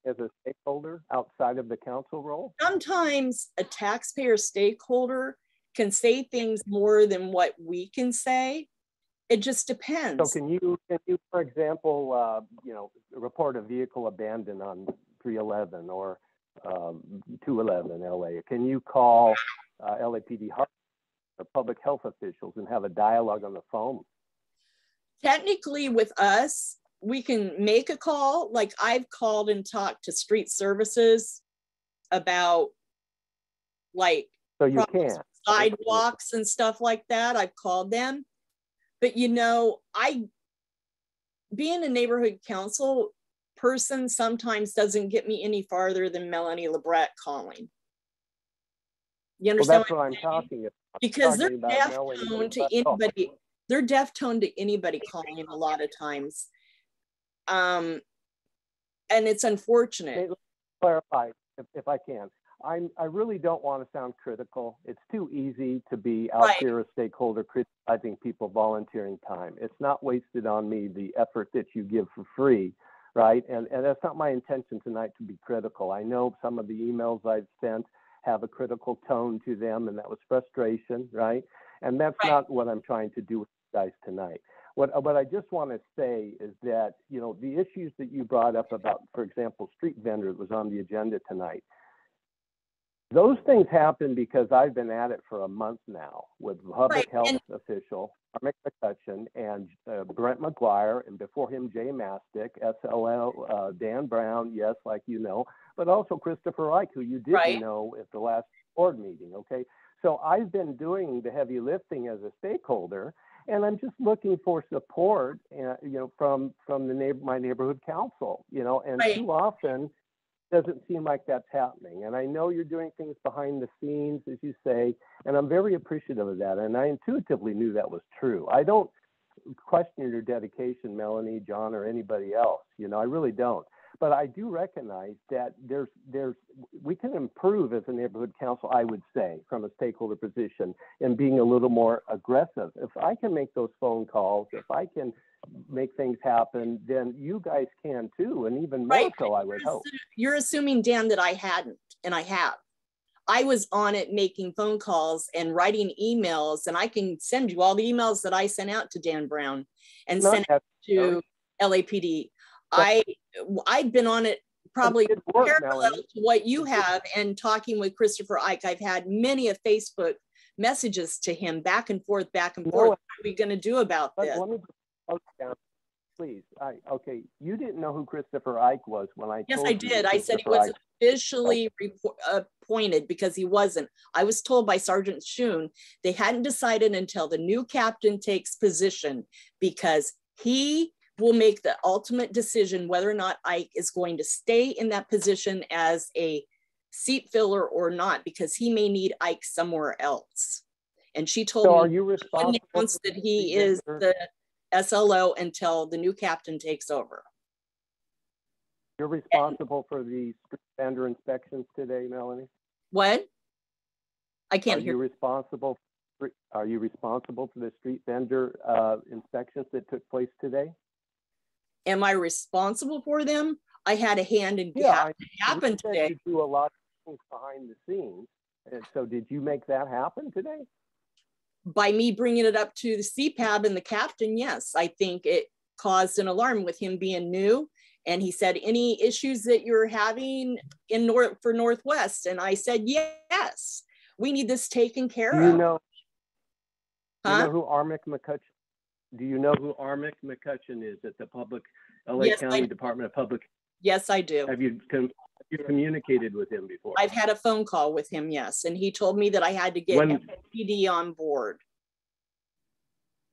as a stakeholder outside of the council role? Sometimes a taxpayer stakeholder can say things more than what we can say. It just depends. So can you for example, report a vehicle abandoned on 311 or 211 LA? Can you call LAPD or public health officials and have a dialogue on the phone? Technically with us, we can make a call. Like I've called and talked to street services about like so you can sidewalks and stuff like that. I've called them. But you know, being a neighborhood council person sometimes doesn't get me any farther than Melanie LeBret calling. You understand? Well, that's what I'm talking about. Because they're deaf tone to anybody. They're deaf tone to anybody calling a lot of times. And it's unfortunate. Let me clarify, if I can. I really don't want to sound critical. It's too easy to be out here a stakeholder criticizing people volunteering time. It's not wasted on me, the effort that you give for free, right? And that's not my intention tonight to be critical. I know some of the emails I've sent have a critical tone to them, and that was frustration, right? And that's not what I'm trying to do with you guys tonight. What I just want to say is that, you know, the issues that you brought up about, for example, street vendors was on the agenda tonight. Those things happen because I've been at it for a month now with public health official, Armick McCutcheon, and Brent McGuire, and before him, Jay Mastick, SLL, Dan Brown, yes, like you know, but also Christopher Ike, who you didn't know at the last board meeting, okay? So I've been doing the heavy lifting as a stakeholder, and I'm just looking for support, you know, from my neighborhood council, you know, and too often doesn't seem like that's happening. And I know you're doing things behind the scenes, as you say, and I'm very appreciative of that. And I intuitively knew that was true. I don't question your dedication, Melanie, John, or anybody else. You know, I really don't. But I do recognize that we can improve as a neighborhood council, I would say, from a stakeholder position and being a little more aggressive. If I can make those phone calls, if I can make things happen, then you guys can too, and even more so, I would hope. You're assuming, Dan, that I hadn't, and I have. I was on it making phone calls and writing emails, and I can send you all the emails that I sent out to Dan Brown and sent out to LAPD. I've been on it probably parallel to what you have, and talking with Christopher Ike. I've had many of Facebook messages to him back and forth. What are we going to do about this? Let me down, please. Okay, you didn't know who Christopher Ike was when I told you. Yes, I did. I said he wasn't officially appointed because he wasn't. I was told by Sergeant Schoon they hadn't decided until the new captain takes position, because he will make the ultimate decision whether or not Ike is going to stay in that position as a seat filler or not, because he may need Ike somewhere else. And she told me, are you responsible that he is the SLO until the new captain takes over. You're responsible for the street vendor inspections today, Melanie? What? I can't hear. Are you responsible for the street vendor inspections that took place today? Am I responsible for them? I had a hand in what happened today. You do a lot of things behind the scenes. And so did you make that happen today? By me bringing it up to the CPAB and the captain, yes. I think it caused an alarm with him being new. And he said, any issues that you're having in for Northwest? And I said, yes, we need this taken care of. Do you know who Armick McCutcheon? Do you know who Armick McCutcheon is at the LA County Department of Public? Yes, I do. Have you communicated with him before? I've had a phone call with him, yes. And he told me that I had to get PD on board.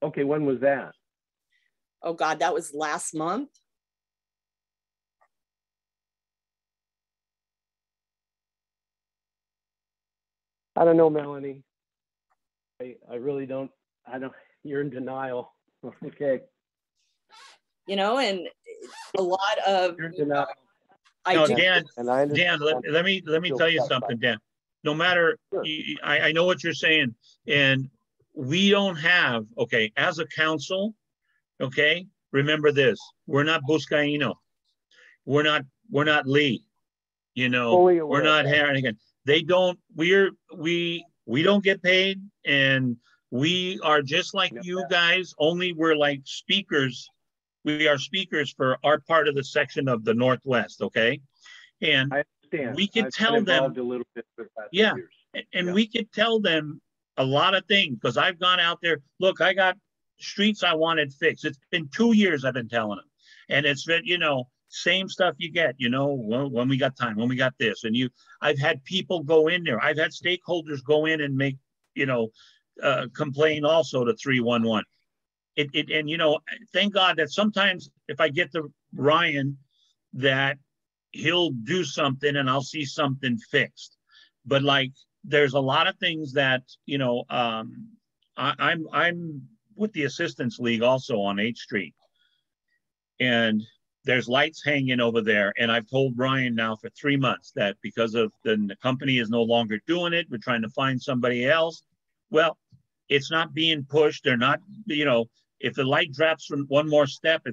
Okay, when was that? Oh God, that was last month. I don't know, Melanie. I really don't I don't, you're in denial. Okay. You know, and a lot of, You're in denial. No, do, Dan, And I Dan, let me tell you something, Dan. No matter, Sure. I know what you're saying, and we don't have, okay, as a council, okay, remember this, we're not Buscaino. We're not Lee, you know, Fully aware we're not of that. Harrington. They don't, we don't get paid, and we are just like you guys, only we're like speakers. We are speakers for our part of the section of the Northwest, okay? And I understand. we could I've tell been them, involved a little bit for the past yeah, years. and Yeah. we could tell them a lot of things, because I've gone out there, look, I got streets I wanted fixed. It's been 2 years I've been telling them. And it's been, you know, same stuff you get, you know, when we got time, when we got this. And I've had people go in there. I've had stakeholders go in and make, you know, complain also to 311. And, you know, thank God that sometimes if I get to Ryan, that he'll do something and I'll see something fixed. But like, there's a lot of things that, you know, I'm with the Assistance League also on 8th Street. And there's lights hanging over there. And I've told Brian now for 3 months that because of the company is no longer doing it, we're trying to find somebody else. Well, it's not being pushed. They're not, you know, if the light drops from one more step,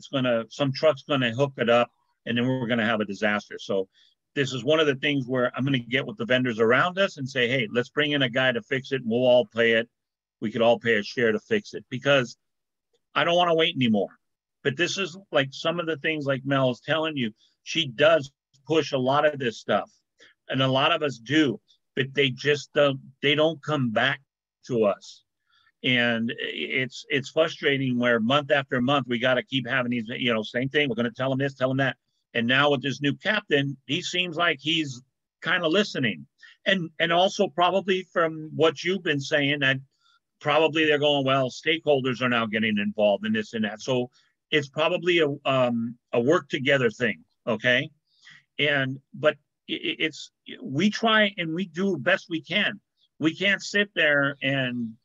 some truck's gonna hook it up, and then we're gonna have a disaster. So this is one of the things where I'm gonna get with the vendors around us and say, hey, let's bring in a guy to fix it, and we'll all pay it. We could all pay a share to fix it, because I don't want to wait anymore. But this is like some of the things like Mel is telling you, she does push a lot of this stuff, and a lot of us do, but they just they don't come back to us. And it's frustrating where month after month we got to keep having these, you know, same thing. We're going to tell them this, tell them that. And now with this new captain, he seems like he's kind of listening. And also probably from what you've been saying, that probably they're going, well, stakeholders are now getting involved in this and that. So it's probably a work together thing. Okay. But we try and we do best we can. We can't sit there and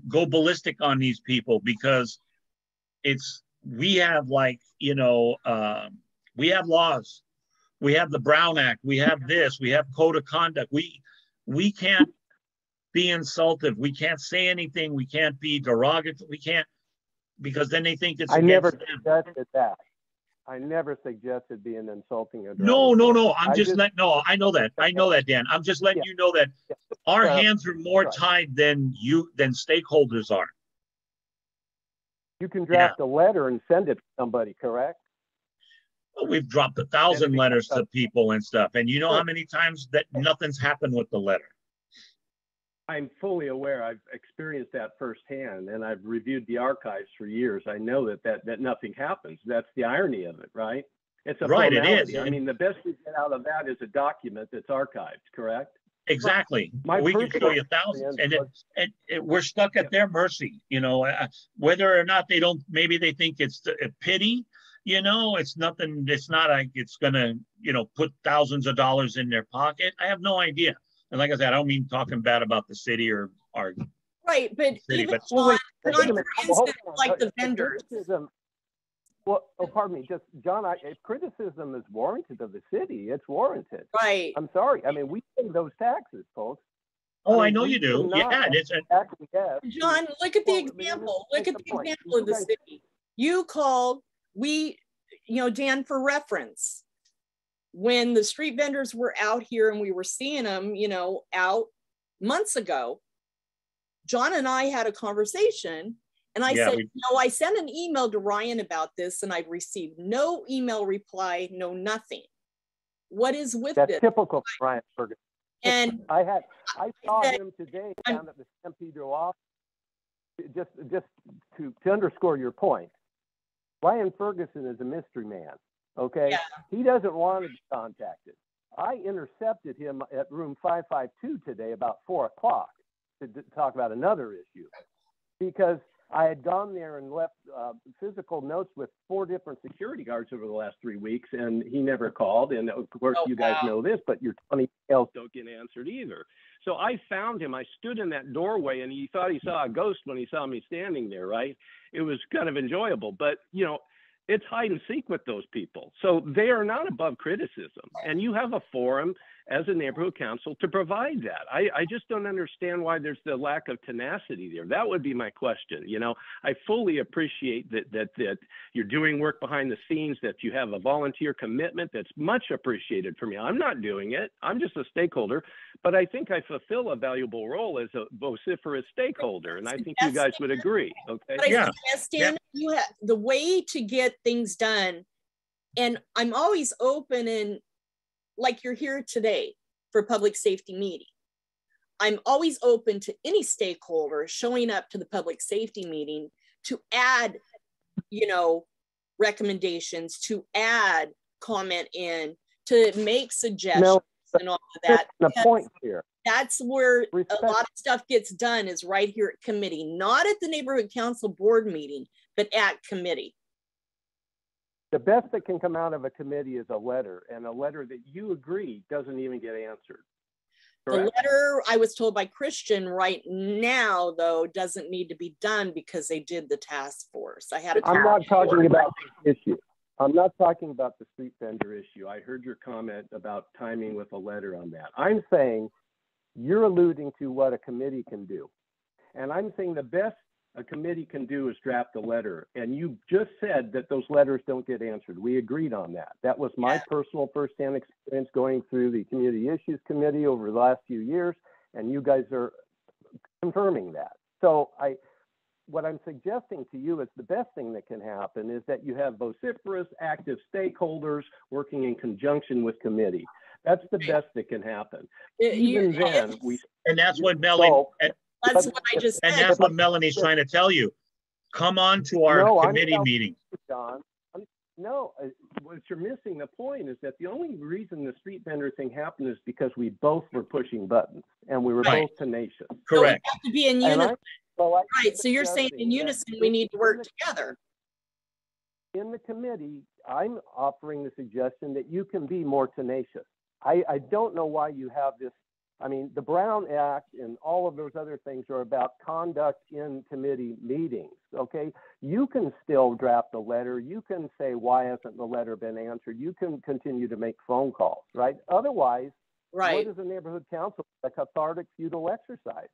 go ballistic on these people, because we have, like, you know, we have laws, we have the Brown Act, we have this, we have code of conduct. We can't be insultive, we can't say anything, we can't be derogatory, we can't, because then they think it's I never suggested that. I never suggested being insulting or no. I know that, Dan. I'm just letting you know that our hands are more tied than stakeholders are. You can draft a letter and send it to somebody, correct? Well, we've dropped 1,000 letters to people and stuff, and you know how many times that nothing's happened with the letter. I'm fully aware. I've experienced that firsthand, and I've reviewed the archives for years. I know that nothing happens. That's the irony of it, right? It's a right. formality. It is. I mean, the best we get out of that is a document that's archived, correct? Exactly. We can show you thousands, and we're stuck at their mercy. You know, whether or not maybe they think it's a pity. You know, it's nothing. It's not like it's gonna, you know, put thousands of dollars in their pocket. I have no idea. And like I said, I don't mean talking bad about the city or our right, but city, even but for instance, like the vendors. Well, pardon me, just John. If criticism is warranted of the city, it's warranted. Right. I'm sorry. I mean, we pay those taxes, folks. Oh, I know you do. Yeah, John, look at the example. Look at the example of the city. You called. You know, Dan, for reference, when the street vendors were out here and we were seeing them, you know, out months ago, John and I had a conversation, and I said, no, I sent an email to Ryan about this, and I've received no email reply, no nothing. What is with this? That's typical Ryan Ferguson. And I saw him today down at the San Pedro office. Just to underscore your point, Ryan Ferguson is a mystery man. Okay, yeah. He doesn't want to be contacted. I intercepted him at room 552 today about 4 o'clock to talk about another issue, because I had gone there and left physical notes with 4 different security guards over the last 3 weeks, and he never called. And of course, you guys know this, but your 20 emails don't get answered either. So I found him. I stood in that doorway, and he thought he saw a ghost when he saw me standing there, right? It was kind of enjoyable. But, you know, it's hide and seek with those people. So they are not above criticism. And you have a forum as a neighborhood council to provide that. I just don't understand why there's the lack of tenacity there. That would be my question. You know, I fully appreciate that you're doing work behind the scenes, that you have a volunteer commitment. That's much appreciated from me. I'm not doing it. I'm just a stakeholder, but I think I fulfill a valuable role as a vociferous stakeholder. And I think you guys would agree. Okay. But I suggest, Dan, you have the way to get things done. And I'm always open, and like you're here today for public safety meeting. I'm always open to any stakeholder showing up to the public safety meeting to add, you know, recommendations, to add comment in, to make suggestions and all of that. The point here. That's where a lot of stuff gets done, is right here at committee, not at the neighborhood council board meeting, but at committee. The best that can come out of a committee is a letter, and a letter that you agree doesn't even get answered. Correct? The letter, I was told by Christian, right now, though, doesn't need to be done because they did the task force. I'm not talking about the issue. I'm not talking about the street vendor issue. I heard your comment about timing with a letter on that. I'm saying you're alluding to what a committee can do. And I'm saying the best a committee can do is draft a letter. And you just said that those letters don't get answered. We agreed on that. That was my personal firsthand experience going through the Community Issues Committee over the last few years. And you guys are confirming that. So what I'm suggesting to you is the best thing that can happen is that you have vociferous, active stakeholders working in conjunction with committee. That's the best that can happen. Even then, and that's what Melanie. That's what I just said. And that's what Melanie's trying to tell you. Come on to our committee meeting. John, what you're missing the point is that the only reason the street vendor thing happened is because we both were pushing buttons and we were both tenacious. Correct. So we have to be in unison. Right. So you're saying in unison we need to work together. In the committee, I'm offering the suggestion that you can be more tenacious. I don't know why you have this. I mean, the Brown Act and all of those other things are about conduct in committee meetings, okay? You can still draft a letter. You can say, why hasn't the letter been answered? You can continue to make phone calls, right? Otherwise, what is a neighborhood council? A cathartic feudal exercise.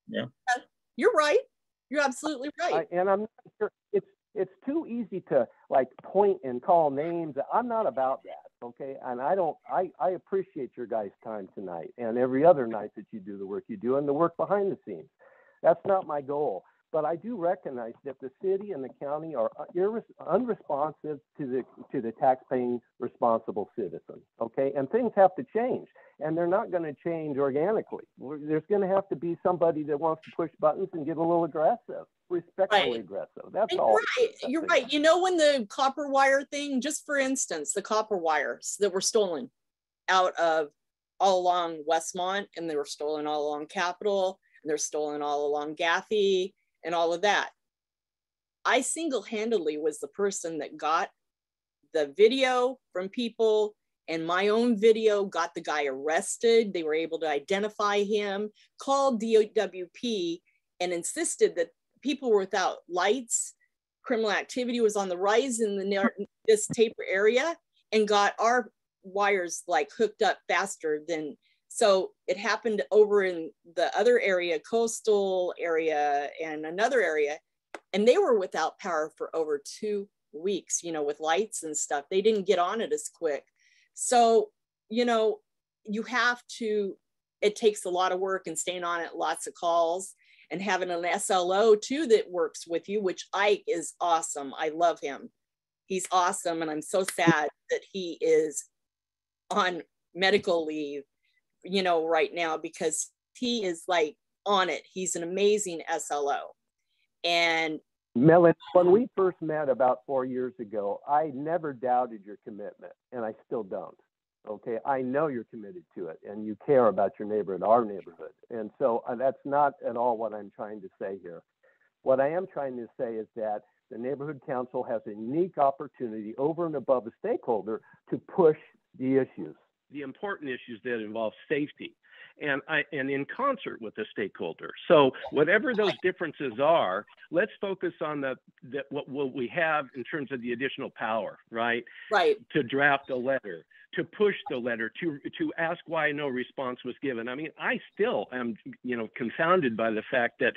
Yeah. You're right. You're absolutely right. And I'm not sure, it's too easy to like point and call names. I'm not about that, okay? And I appreciate your guys' time tonight and every other night that you do the work you do and the work behind the scenes. That's not my goal. But I do recognize that the city and the county are unresponsive to the tax-paying responsible citizen, okay? And things have to change, and they're not going to change organically. There's going to have to be somebody that wants to push buttons and get a little aggressive, respectfully aggressive. That's all. You're right. You know, when the copper wire thing, just for instance, the copper wires that were stolen out of all along Westmont, and they were stolen all along Capitol, and they're stolen all along Gaffey, and all of that. I single-handedly was the person that got the video from people, and my own video got the guy arrested. They were able to identify him, called DWP, and insisted that people were without lights. Criminal activity was on the rise in this taper area, and got our wires like hooked up faster than. So it happened over in the other area, coastal area, and another area, and they were without power for over 2 weeks, you know, with lights and stuff. They didn't get on it as quick. So, you know, you have to, it takes a lot of work and staying on it, lots of calls, and having an SLO too that works with you, which Ike is awesome. I love him. He's awesome. And I'm so sad that he is on medical leave, you know, right now, because he is like on it. He's an amazing SLO. And Melanie, when we first met about 4 years ago, I never doubted your commitment, and I still don't. Okay, I know you're committed to it and you care about your neighborhood, our neighborhood. And so that's not at all what I'm trying to say here. What I am trying to say is that the neighborhood council has a unique opportunity over and above a stakeholder to push the issues. The important issues that involve safety and in concert with the stakeholder. So whatever those differences are, let's focus on what we have in terms of the additional power, right? Right. To draft a letter, to push the letter, to ask why no response was given. I mean, I still am, confounded by the fact that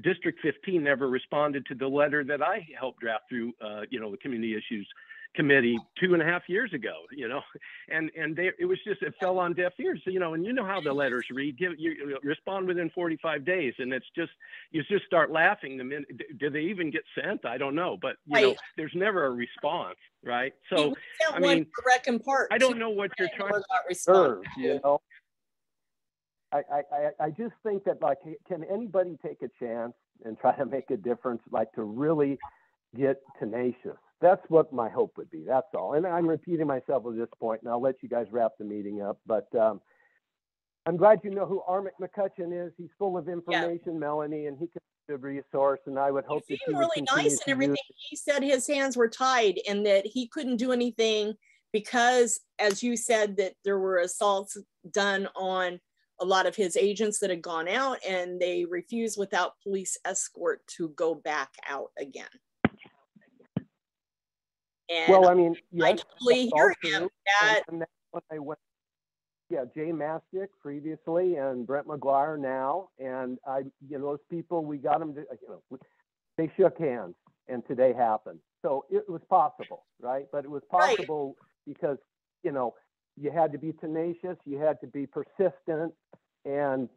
District 15 never responded to the letter that I helped draft through, the Community Issues Committee 2.5 years ago, and it fell on deaf ears. So, and you know how the letters read, you respond within 45 days, and it's just, you just start laughing the minute, do they even get sent? I don't know, but there's never a response, right? So, I mean, I don't know what you're trying to serve, I just think that, like, can anybody take a chance and try to make a difference, like to really get tenacious? That's what my hope would be. That's all. And I'm repeating myself at this point, and I'll let you guys wrap the meeting up. But I'm glad you know who Armick McCutcheon is. He's full of information, Melanie, and he can be a resource. And I would hope that he would really nice and everything. He said his hands were tied and that he couldn't do anything because, as you said, that there were assaults done on a lot of his agents that had gone out, and they refused without police escort to go back out again. And well, I mean, yes, I totally hear him. That when I went, Jay Mastick previously and Brent McGuire now, and those people, we got them to, they shook hands, and today happened. So it was possible, right? But it was possible because you had to be tenacious, you had to be persistent, and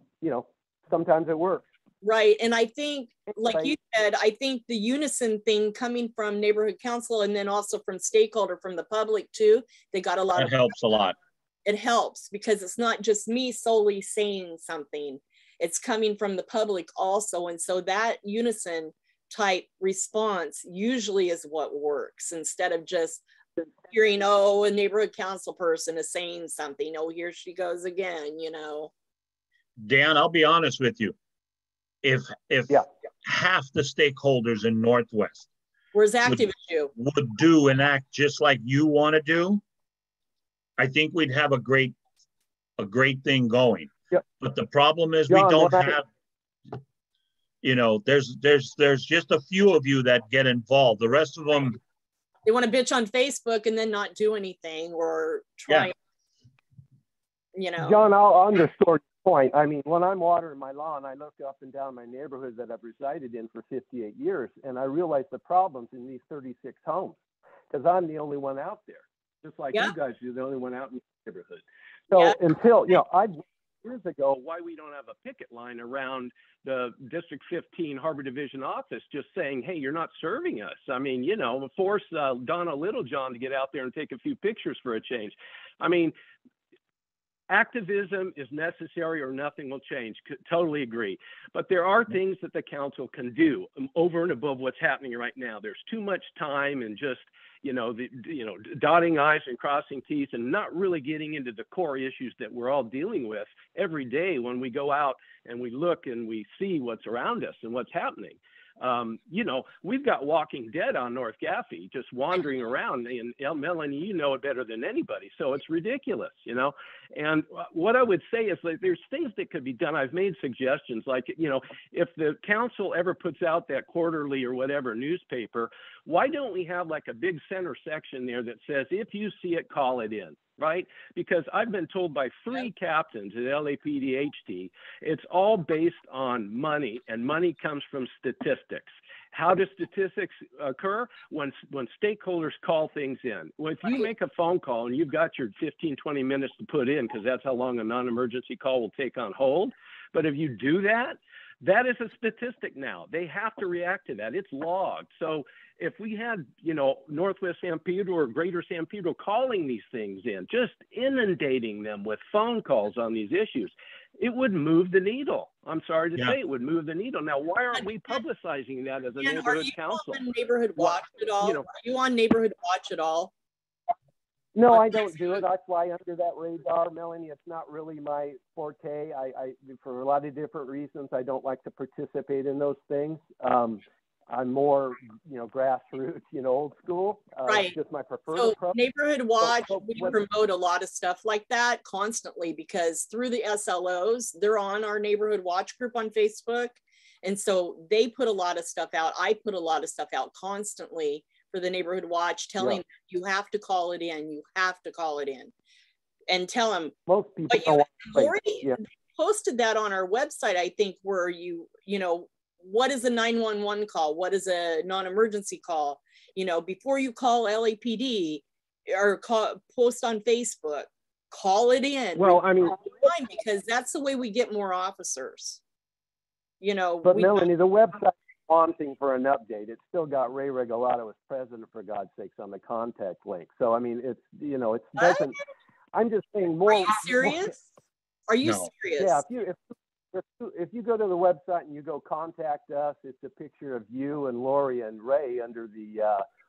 sometimes it works. Right. And I think, like you said, I think the unison thing coming from neighborhood council and then also from stakeholder, from the public too, they got a lot of helps a lot. It helps because it's not just me solely saying something, it's coming from the public also. And so that unison type response usually is what works, instead of just hearing, oh, a neighborhood council person is saying something, oh, here she goes again, Dan, I'll be honest with you. If half the stakeholders in Northwest were as active as you would do and act just like you want to do, I think we'd have a great thing going. Yep. But the problem is we don't have, there's just a few of you that get involved. The rest of them, they want to bitch on Facebook and then not do anything or try. John, I'll underscore your point. I mean, when I'm watering my lawn, I look up and down my neighborhood that I've resided in for 58 years, and I realize the problems in these 36 homes because I'm the only one out there, just like you guys, you're the only one out in the neighborhood. So until, I years ago why we don't have a picket line around the District 15 Harbor Division office just saying, hey, you're not serving us. I mean, force Donna Littlejohn to get out there and take a few pictures for a change. I mean, activism is necessary or nothing will change. Totally agree. But there are things that the council can do over and above what's happening right now. There's too much time and just, dotting I's and crossing T's and not really getting into the core issues that we're all dealing with every day when we go out and we look and we see what's around us and what's happening. We've got Walking Dead on North Gaffey just wandering around, and Melanie, you know it better than anybody. So it's ridiculous, And what I would say is that there's things that could be done. I've made suggestions like, if the council ever puts out that quarterly or whatever newspaper, why don't we have like a big center section there that says, if you see it, call it in. Right? Because I've been told by 3 captains at LAPDHT, it's all based on money, and money comes from statistics. How do statistics occur? When stakeholders call things in. Well, if you make a phone call and you've got your 15, 20 minutes to put in, because that's how long a non-emergency call will take on hold. But if you do that, that is a statistic now. They have to react to that. It's logged. So if we had, Northwest San Pedro or Greater San Pedro calling these things in, just inundating them with phone calls on these issues, it would move the needle. I'm sorry to say it would move the needle. Now, why aren't we publicizing that as a neighborhood council? Are you on Neighborhood Watch at all? Are you on Neighborhood Watch at all? No, I don't do it. I fly under that radar, Melanie. It's not really my forte. I for a lot of different reasons, I don't like to participate in those things. I'm more, grassroots, old school. Right. Just my preferred So approach. Neighborhood Watch, we what- promote a lot of stuff like that constantly because through the SLOs, they're on our Neighborhood Watch group on Facebook. And so they put a lot of stuff out. I put a lot of stuff out constantly for the Neighborhood Watch, telling them you have to call it in, you have to call it in. And tell them, most people don't want to Lori yeah. posted that on our website, I think, where what is a 911 call? What is a non-emergency call? Before you call LAPD or post on Facebook, call it in. Well, I mean, because that's the way we get more officers. But Melanie, the website is wanting for an update. It's still got Ray Regalado as president, for God's sakes, on the contact link. So, I mean, it's, it doesn't, I'm just saying more. Are you serious? Are you serious? Yeah, if you go to the website and you go contact us, it's a picture of you and Lori and Ray under the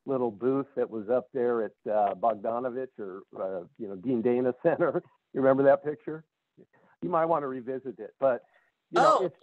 little booth that was up there at Bogdanovich or Dean Dana Center. You remember that picture? You might want to revisit it, but it's just,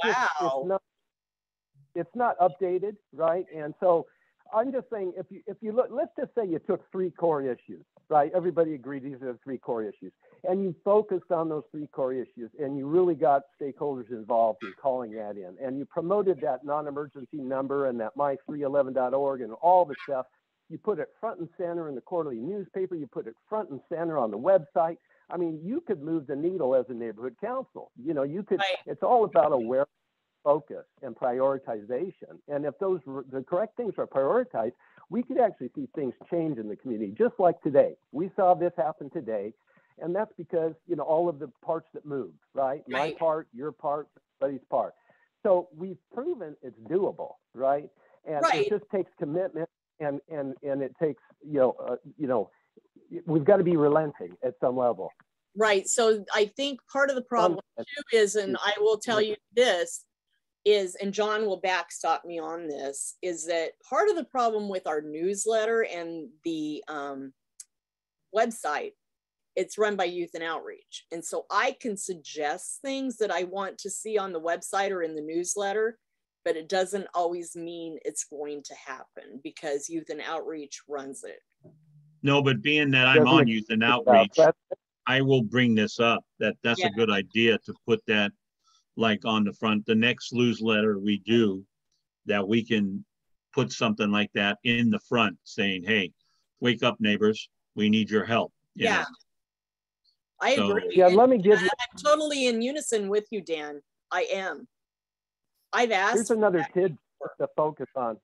it's not updated, right? And so I'm just saying, if you look, let's just say you took 3 core issues, right? Everybody agreed these are the 3 core issues, and you focused on those 3 core issues, and you really got stakeholders involved in calling that in, and you promoted that non-emergency number and that my311.org and all the stuff. You put it front and center in the quarterly newspaper. You put it front and center on the website. I mean, you could move the needle as a neighborhood council. You could. Right. It's all about awareness, focus, and prioritization. And if the correct things are prioritized, we could actually see things change in the community, just like today. We saw this happen today, and that's because all of the parts that moved, right? My part, your part, everybody's part. So we've proven it's doable, right? And it just takes commitment, and it takes we've got to be relenting at some level. Right. So I think part of the problem too is, and I will tell you this is, and John will backstop me on this, is that part of the problem with our newsletter and the website, it's run by Youth and Outreach. And so I can suggest things that I want to see on the website or in the newsletter, but it doesn't always mean it's going to happen because Youth and Outreach runs it. No, but being that I'm on Youth and Outreach, I will bring this up. That's a good idea to put that like on the front. The next newsletter we do, that we can put something like that in the front saying, hey, wake up neighbors, we need your help. I agree. Yeah, let me give you. I'm totally in unison with you, Dan. I am. I've asked. Here's another tidbit to focus on.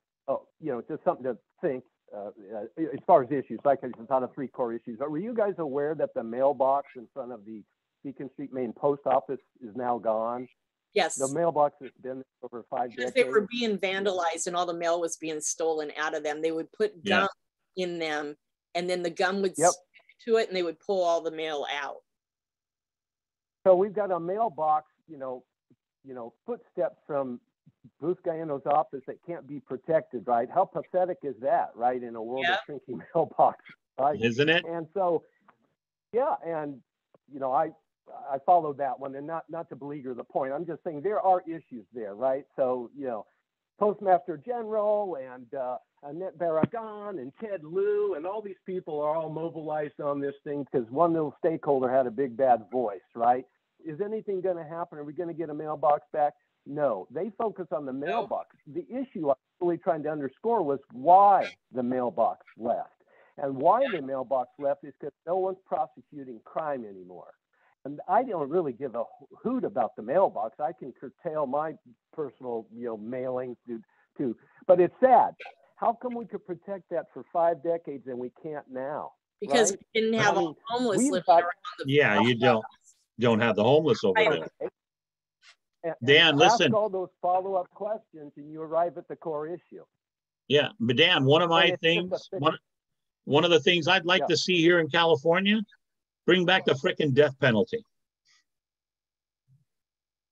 Just something to think. As far as issues, like it's not a 3 core issues, but were you guys aware that the mailbox in front of the Beacon Street main post office is now gone? Yes. The mailbox has been over 5 decades. They were being vandalized and all the mail was being stolen out of them. They would put gum in them, and then the gum would stick to it, and they would pull all the mail out. So we've got a mailbox, footsteps from Busca's office that can't be protected, right? How pathetic is that, right? In a world of shrinking mailbox, right? Isn't it? And so, and I followed that one, and not to beleaguer the point. I'm just saying there are issues there, right? So, Postmaster General and Annette Barragan and Ted Lieu and all these people are all mobilized on this thing because one little stakeholder had a big bad voice, right? Is anything going to happen? Are we going to get a mailbox back? No, they focus on the mailbox. The issue I was really trying to underscore was why the mailbox left. And why the mailbox left is because no one's prosecuting crime anymore. And I don't really give a hoot about the mailbox. I can curtail my personal, mailings to, but it's sad. How come we could protect that for 5 decades and we can't now? Because we didn't have a homeless living around the you don't have the homeless over there. Dan, listen. Ask all those follow-up questions and you arrive at the core issue. Yeah, but Dan, one of my things, one of the things I'd like to see here in California, bring back the frickin' death penalty.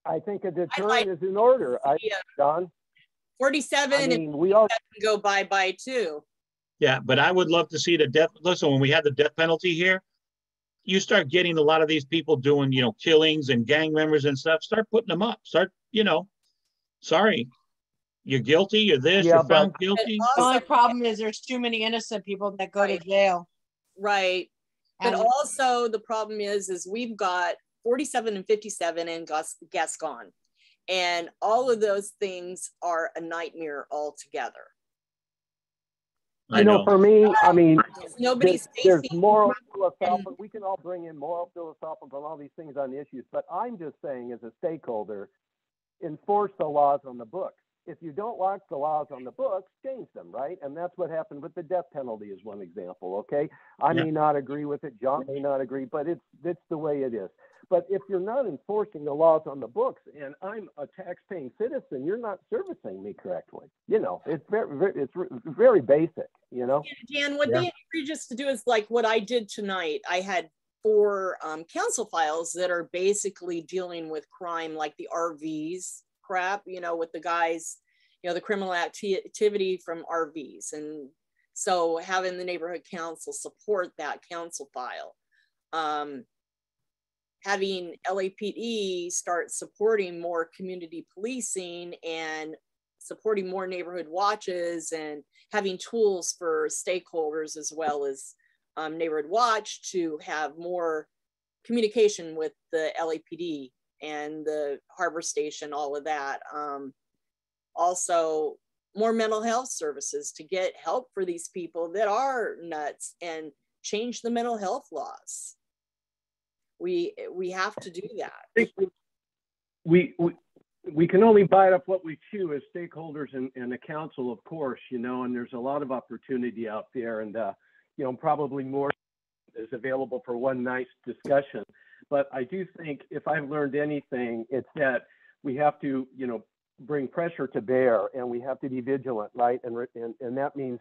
I think a deterrent is in order. John? 47 and we all go bye-bye too. Yeah, but I would love to see the death. Listen, when we had the death penalty here, you start getting a lot of these people doing, you know, killings and gang members and stuff. Start putting them up. Start, you know, sorry, you're guilty. You're this. Yeah, You're but found guilty. The only problem is there's too many innocent people that go to jail. Right. But And also the problem is we've got 47 and 57 in Gascon. And all of those things are a nightmare altogether. I know. for me, I mean, Nobody's there's facing moral philosophical. We can all bring in moral philosophical and all these things on the issues, but I'm just saying, as a stakeholder, enforce the laws on the books. If you don't like the laws on the books, change them, right? And that's what happened with the death penalty is one example, okay? I may not agree with it, John may not agree, but it's the way it is. But if you're not enforcing the laws on the books and I'm a tax-paying citizen, you're not servicing me correctly. You know, it's very basic, you know? Dan, what they encourage us to do is like what I did tonight. I had 4 council files that are basically dealing with crime, like the RVs crap, you know, with the guys, you know, the criminal activity from RVs. And so having the neighborhood council support that council file. Having LAPD start supporting more community policing and supporting more neighborhood watches and having tools for stakeholders as well as neighborhood watch to have more communication with the LAPD and the harbor station, all of that. Also more mental health services to get help for these people that are nuts and change the mental health laws. We have to do that. We can only bite off what we chew as stakeholders and the council, of course, you know, and there's a lot of opportunity out there, and you know, probably more is available for one nice discussion. But I do think if I've learned anything, it's that we have to, you know, bring pressure to bear, and we have to be vigilant, right? And that means,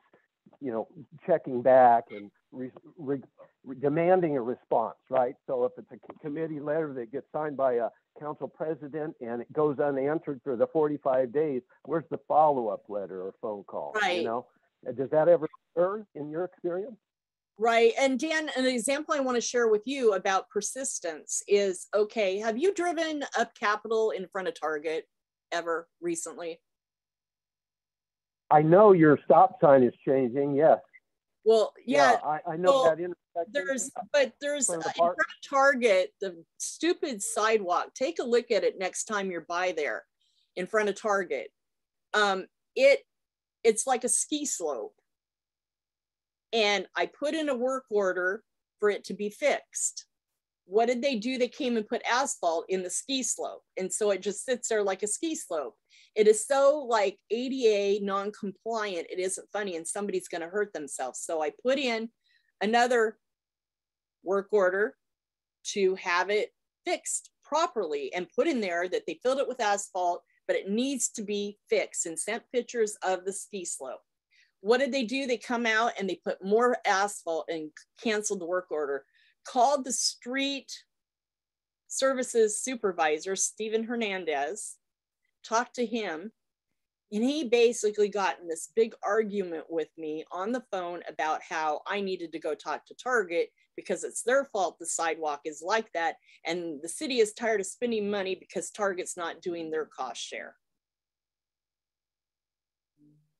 you know, checking back and demanding a response, right? So if it's a committee letter that gets signed by a council president and it goes unanswered for the 45 days, where's the follow-up letter or phone call? Right. You know, does that ever occur in your experience? Right. And Dan, an example I want to share with you about persistence is, okay, have you driven up Capitol in front of Target ever recently? I know your stop sign is changing, yes. Well, yeah, I know well, that intersection. there's in front of Target, the stupid sidewalk. Take a look at it next time you're by there in front of Target. It's like a ski slope. And I put in a work order for it to be fixed. What did they do? They came and put asphalt in the ski slope. And so it just sits there like a ski slope. It is so like ADA non-compliant, it isn't funny, and somebody's going to hurt themselves. So I put in another work order to have it fixed properly and put in there that they filled it with asphalt, but it needs to be fixed, and sent pictures of the ski slope. What did they do? They come out and they put more asphalt and canceled the work order. Called the street services supervisor, Steven Hernandez, talked to him, and he basically got in this big argument with me on the phone about how I needed to go talk to Target because it's their fault the sidewalk is like that, and the city is tired of spending money because Target's not doing their cost share.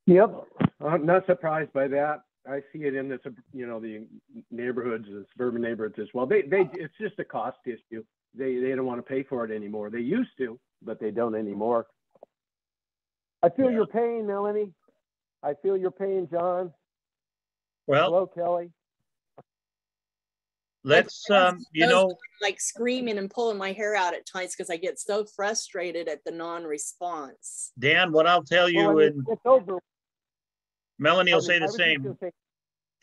Yep, I'm not surprised by that. I see it in this, you know, the neighborhoods, the suburban neighborhoods as well. It's just a cost issue. They don't want to pay for it anymore. They used to, but they don't anymore. I feel your pain, Melanie. I feel your pain, John. Well, hello, Kelly. Let's, you know, like screaming and pulling my hair out at times because I get so frustrated at the non-response. Dan, what I'll tell you, well, and it's over. Melanie will say the same.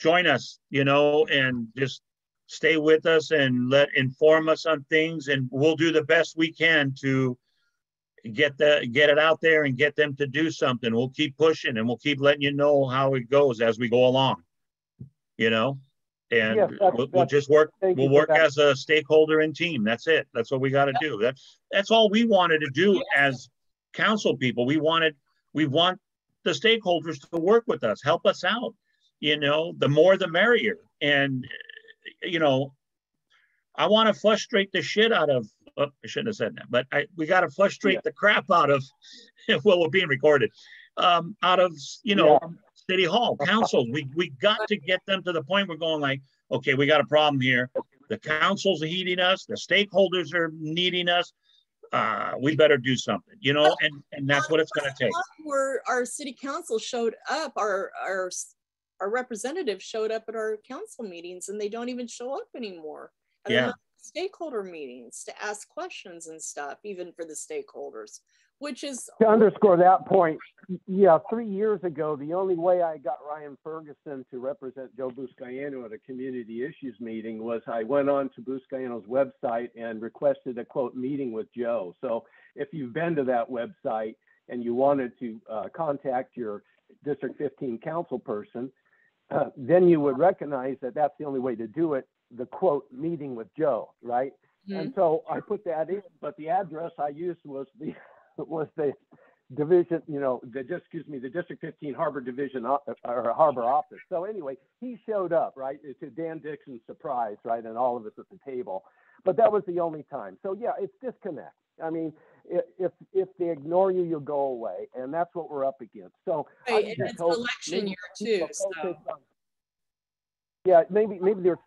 Join us, you know, and just stay with us and inform us on things, and we'll do the best we can to get it out there and get them to do something. We'll keep pushing, and we'll keep letting you know how it goes as we go along, you know, and yes, we'll just work. We'll work as a stakeholder and team. That's it. That's what we got to do. That's all we wanted to do as council people. We want the stakeholders to work with us, help us out. you know, the more the merrier. And, you know, I want to frustrate the shit out of, oh, I shouldn't have said that, but we got to frustrate the crap out of, well, we're being recorded, out of, you know, City Hall, councils. We got to get them to the point we're going like, okay, we got a problem here. The councils are heeding us. The stakeholders are needing us. We better do something, you know, and that's what it's going to take. Where our city council showed up, our representatives showed up at our council meetings, and they don't even show up anymore. And stakeholder meetings to ask questions and stuff, even for the stakeholders, which is to underscore that point. Yeah, 3 years ago, the only way I got Ryan Ferguson to represent Joe Buscaino at a community issues meeting was I went on to Buscaino's website and requested a quote meeting with Joe. So if you've been to that website and you wanted to contact your District 15 council person, then you would recognize that that's the only way to do it, the quote meeting with Joe, right? Mm-hmm. And so I put that in, but the address I used was the division, you know, the District 15 Harbor Division or Harbor Office. So anyway, he showed up, right, to Dan Dixon's surprise, right, and all of us at the table. But that was the only time. So yeah, it's disconnect. I mean, if they ignore you, you'll go away, and that's what we're up against. So right, and it's an election year too. So yeah, maybe there's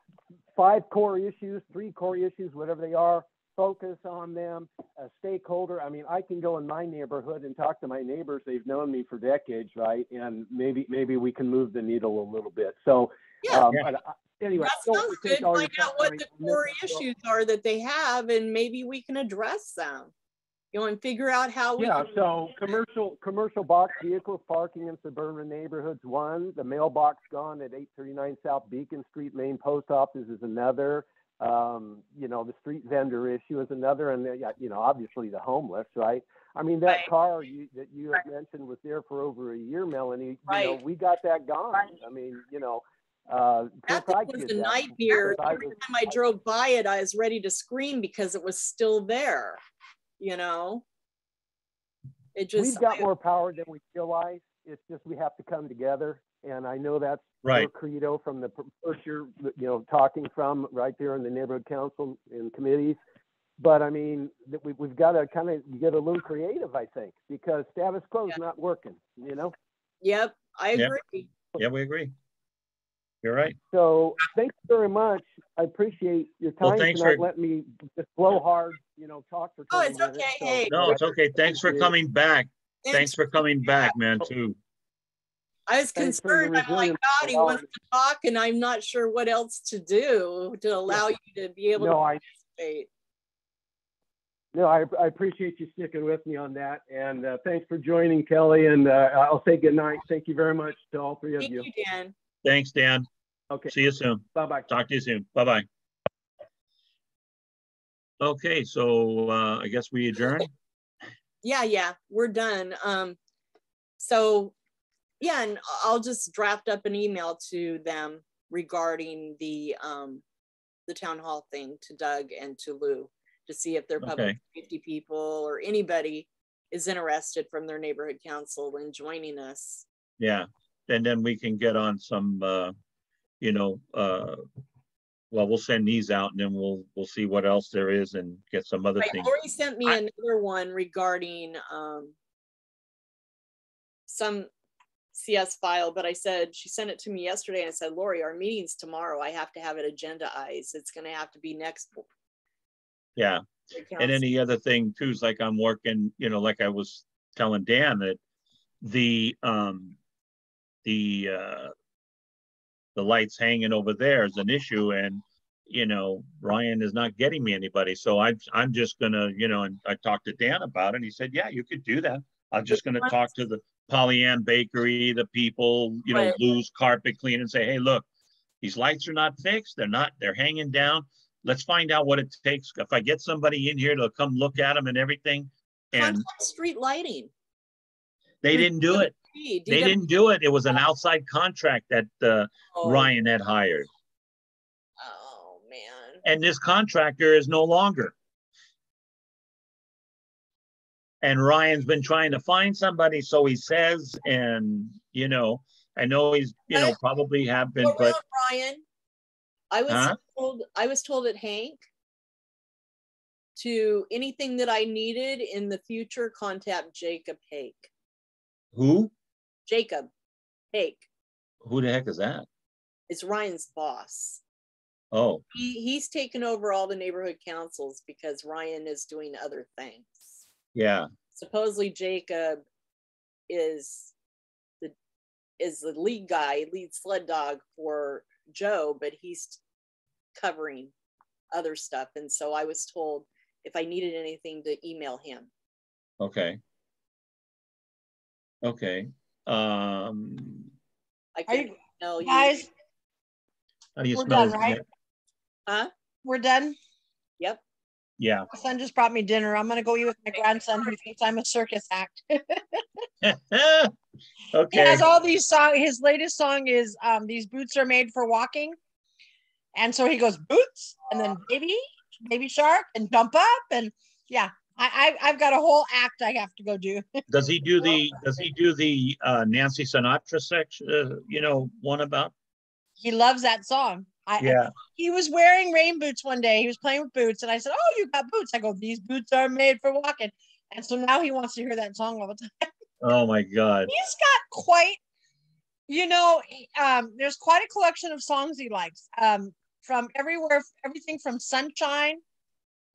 5 core issues, 3 core issues, whatever they are. Focus on them. A stakeholder. I mean, I can go in my neighborhood and talk to my neighbors. They've known me for decades, right? And maybe we can move the needle a little bit. So but, anyway, that sounds good. Find out what the core issues are that they have, and maybe we can address them. You know, and figure out how we can... So commercial box vehicles parking in suburban neighborhoods, 1. The mailbox gone at 839 South Beacon Street, main post office is another. You know, the street vendor issue is another, and you know, obviously the homeless, right? I mean, that car that you had mentioned was there for over a year, Melanie. You know, we got that gone. I mean, you know, that thing was a nightmare. Every time I drove by it, I was ready to scream because it was still there. You know, it just... We've got more power than we realize. It's just we have to come together, and I know that's your credo from the first year, you know, talking from right there in the neighborhood council and committees. But I mean, we've got to kind of get a little creative, I think, because status quo is not working. You know. Yep, I agree. Yeah, we agree. You're right. So thanks very much. I appreciate your time tonight. Let me just blow hard, you know, talk for 20 minutes. Okay. So, hey. No, it's okay. Thanks for coming back. Thanks for coming back, man, too. I was concerned. I'm like, God, he wants to talk, and I'm not sure what else to do to allow you to be able to participate. I appreciate you sticking with me on that. And thanks for joining, Kelly. And I'll say good night. Thank you very much to all 3 of you. Thank you, Dan. Thanks, Dan. Okay. See you soon. Bye-bye. Talk to you soon. Bye-bye. Okay, so I guess we adjourn. Yeah, we're done. So yeah, and I'll just draft up an email to them regarding the town hall thing to Doug and to Lou to see if their public safety people or anybody is interested from their neighborhood council in joining us. Yeah, and then we can get on some, you know, well, we'll send these out, and then we'll see what else there is and get some other things. Lori sent me another one regarding some CS file, but I said, she sent it to me yesterday, and I said, Lori, our meeting's tomorrow. I have to have it agendaized. It's going to have to be next. Yeah. And then the other thing too is, like, I'm working, you know, like I was telling Dan, that the lights hanging over there is an issue, and you know, Ryan is not getting me anybody, so I'm just gonna, you know, and I talked to Dan about it, and he said, yeah, you could do that. I'm just gonna talk to the Pollyann Bakery, the people, you know, Lou's Carpet Clean, and say, hey, look, these lights are not fixed. They're hanging down. Let's find out what it takes. If I get somebody in here to come look at them and everything. And street lighting. They didn't do it. They didn't do it. It was an outside contract that Ryan had hired. Oh, man. And this contractor is no longer. And Ryan's been trying to find somebody, so he says, and, you know, I know he's, you know, probably have been, but Ryan, I was told at Hank to anything that I needed in the future, contact Jacob Hake. who? Jacob Hake Who the heck is that? is Ryan's boss. Oh, He's taken over all the neighborhood councils because Ryan is doing other things. yeah. Supposedly Jacob is the lead guy, lead sled dog for Joe, but he's covering other stuff. And so I was told if I needed anything to email him. Okay. Okay. I can email you. Guys, How do you we're spell done, his right? name? Huh? We're done. Yep. Yeah. My son just brought me dinner. I'm gonna go eat with my grandson who thinks I'm a circus act. He Okay. has all these songs. His latest song is "These Boots Are Made for Walking," and so he goes boots, and then baby shark, and jump up, and yeah, I've got a whole act I have to go do. Does he do the Nancy Sinatra section, you know, one about? He loves that song. Yeah. He was wearing rain boots one day. He was playing with boots, and I said, "Oh, you got boots?" I go, "These boots are made for walking," and so now he wants to hear that song all the time. Oh my God. He's got quite, there's quite a collection of songs he likes. From everywhere, everything from "Sunshine,"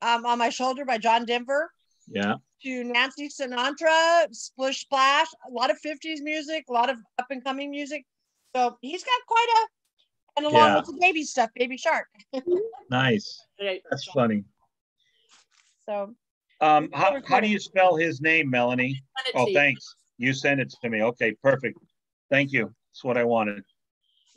on My Shoulder by John Denver, Yeah. to Nancy Sinatra, "Splish Splash," a lot of 50s music, a lot of up and coming music. So he's got quite a, and along with the baby stuff, Baby Shark. Nice. That's funny. So how do you spell his name, Melanie? Oh, thanks. You sent it to me. Okay, perfect. Thank you. That's what I wanted.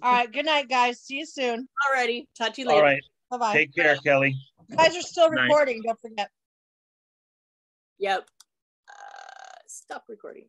all right, good night, guys. See you soon. Alrighty, talk to you later. All right. Bye-bye. Take care, Kelly. You guys are still Good night. recording, don't forget. Yep. Stop recording.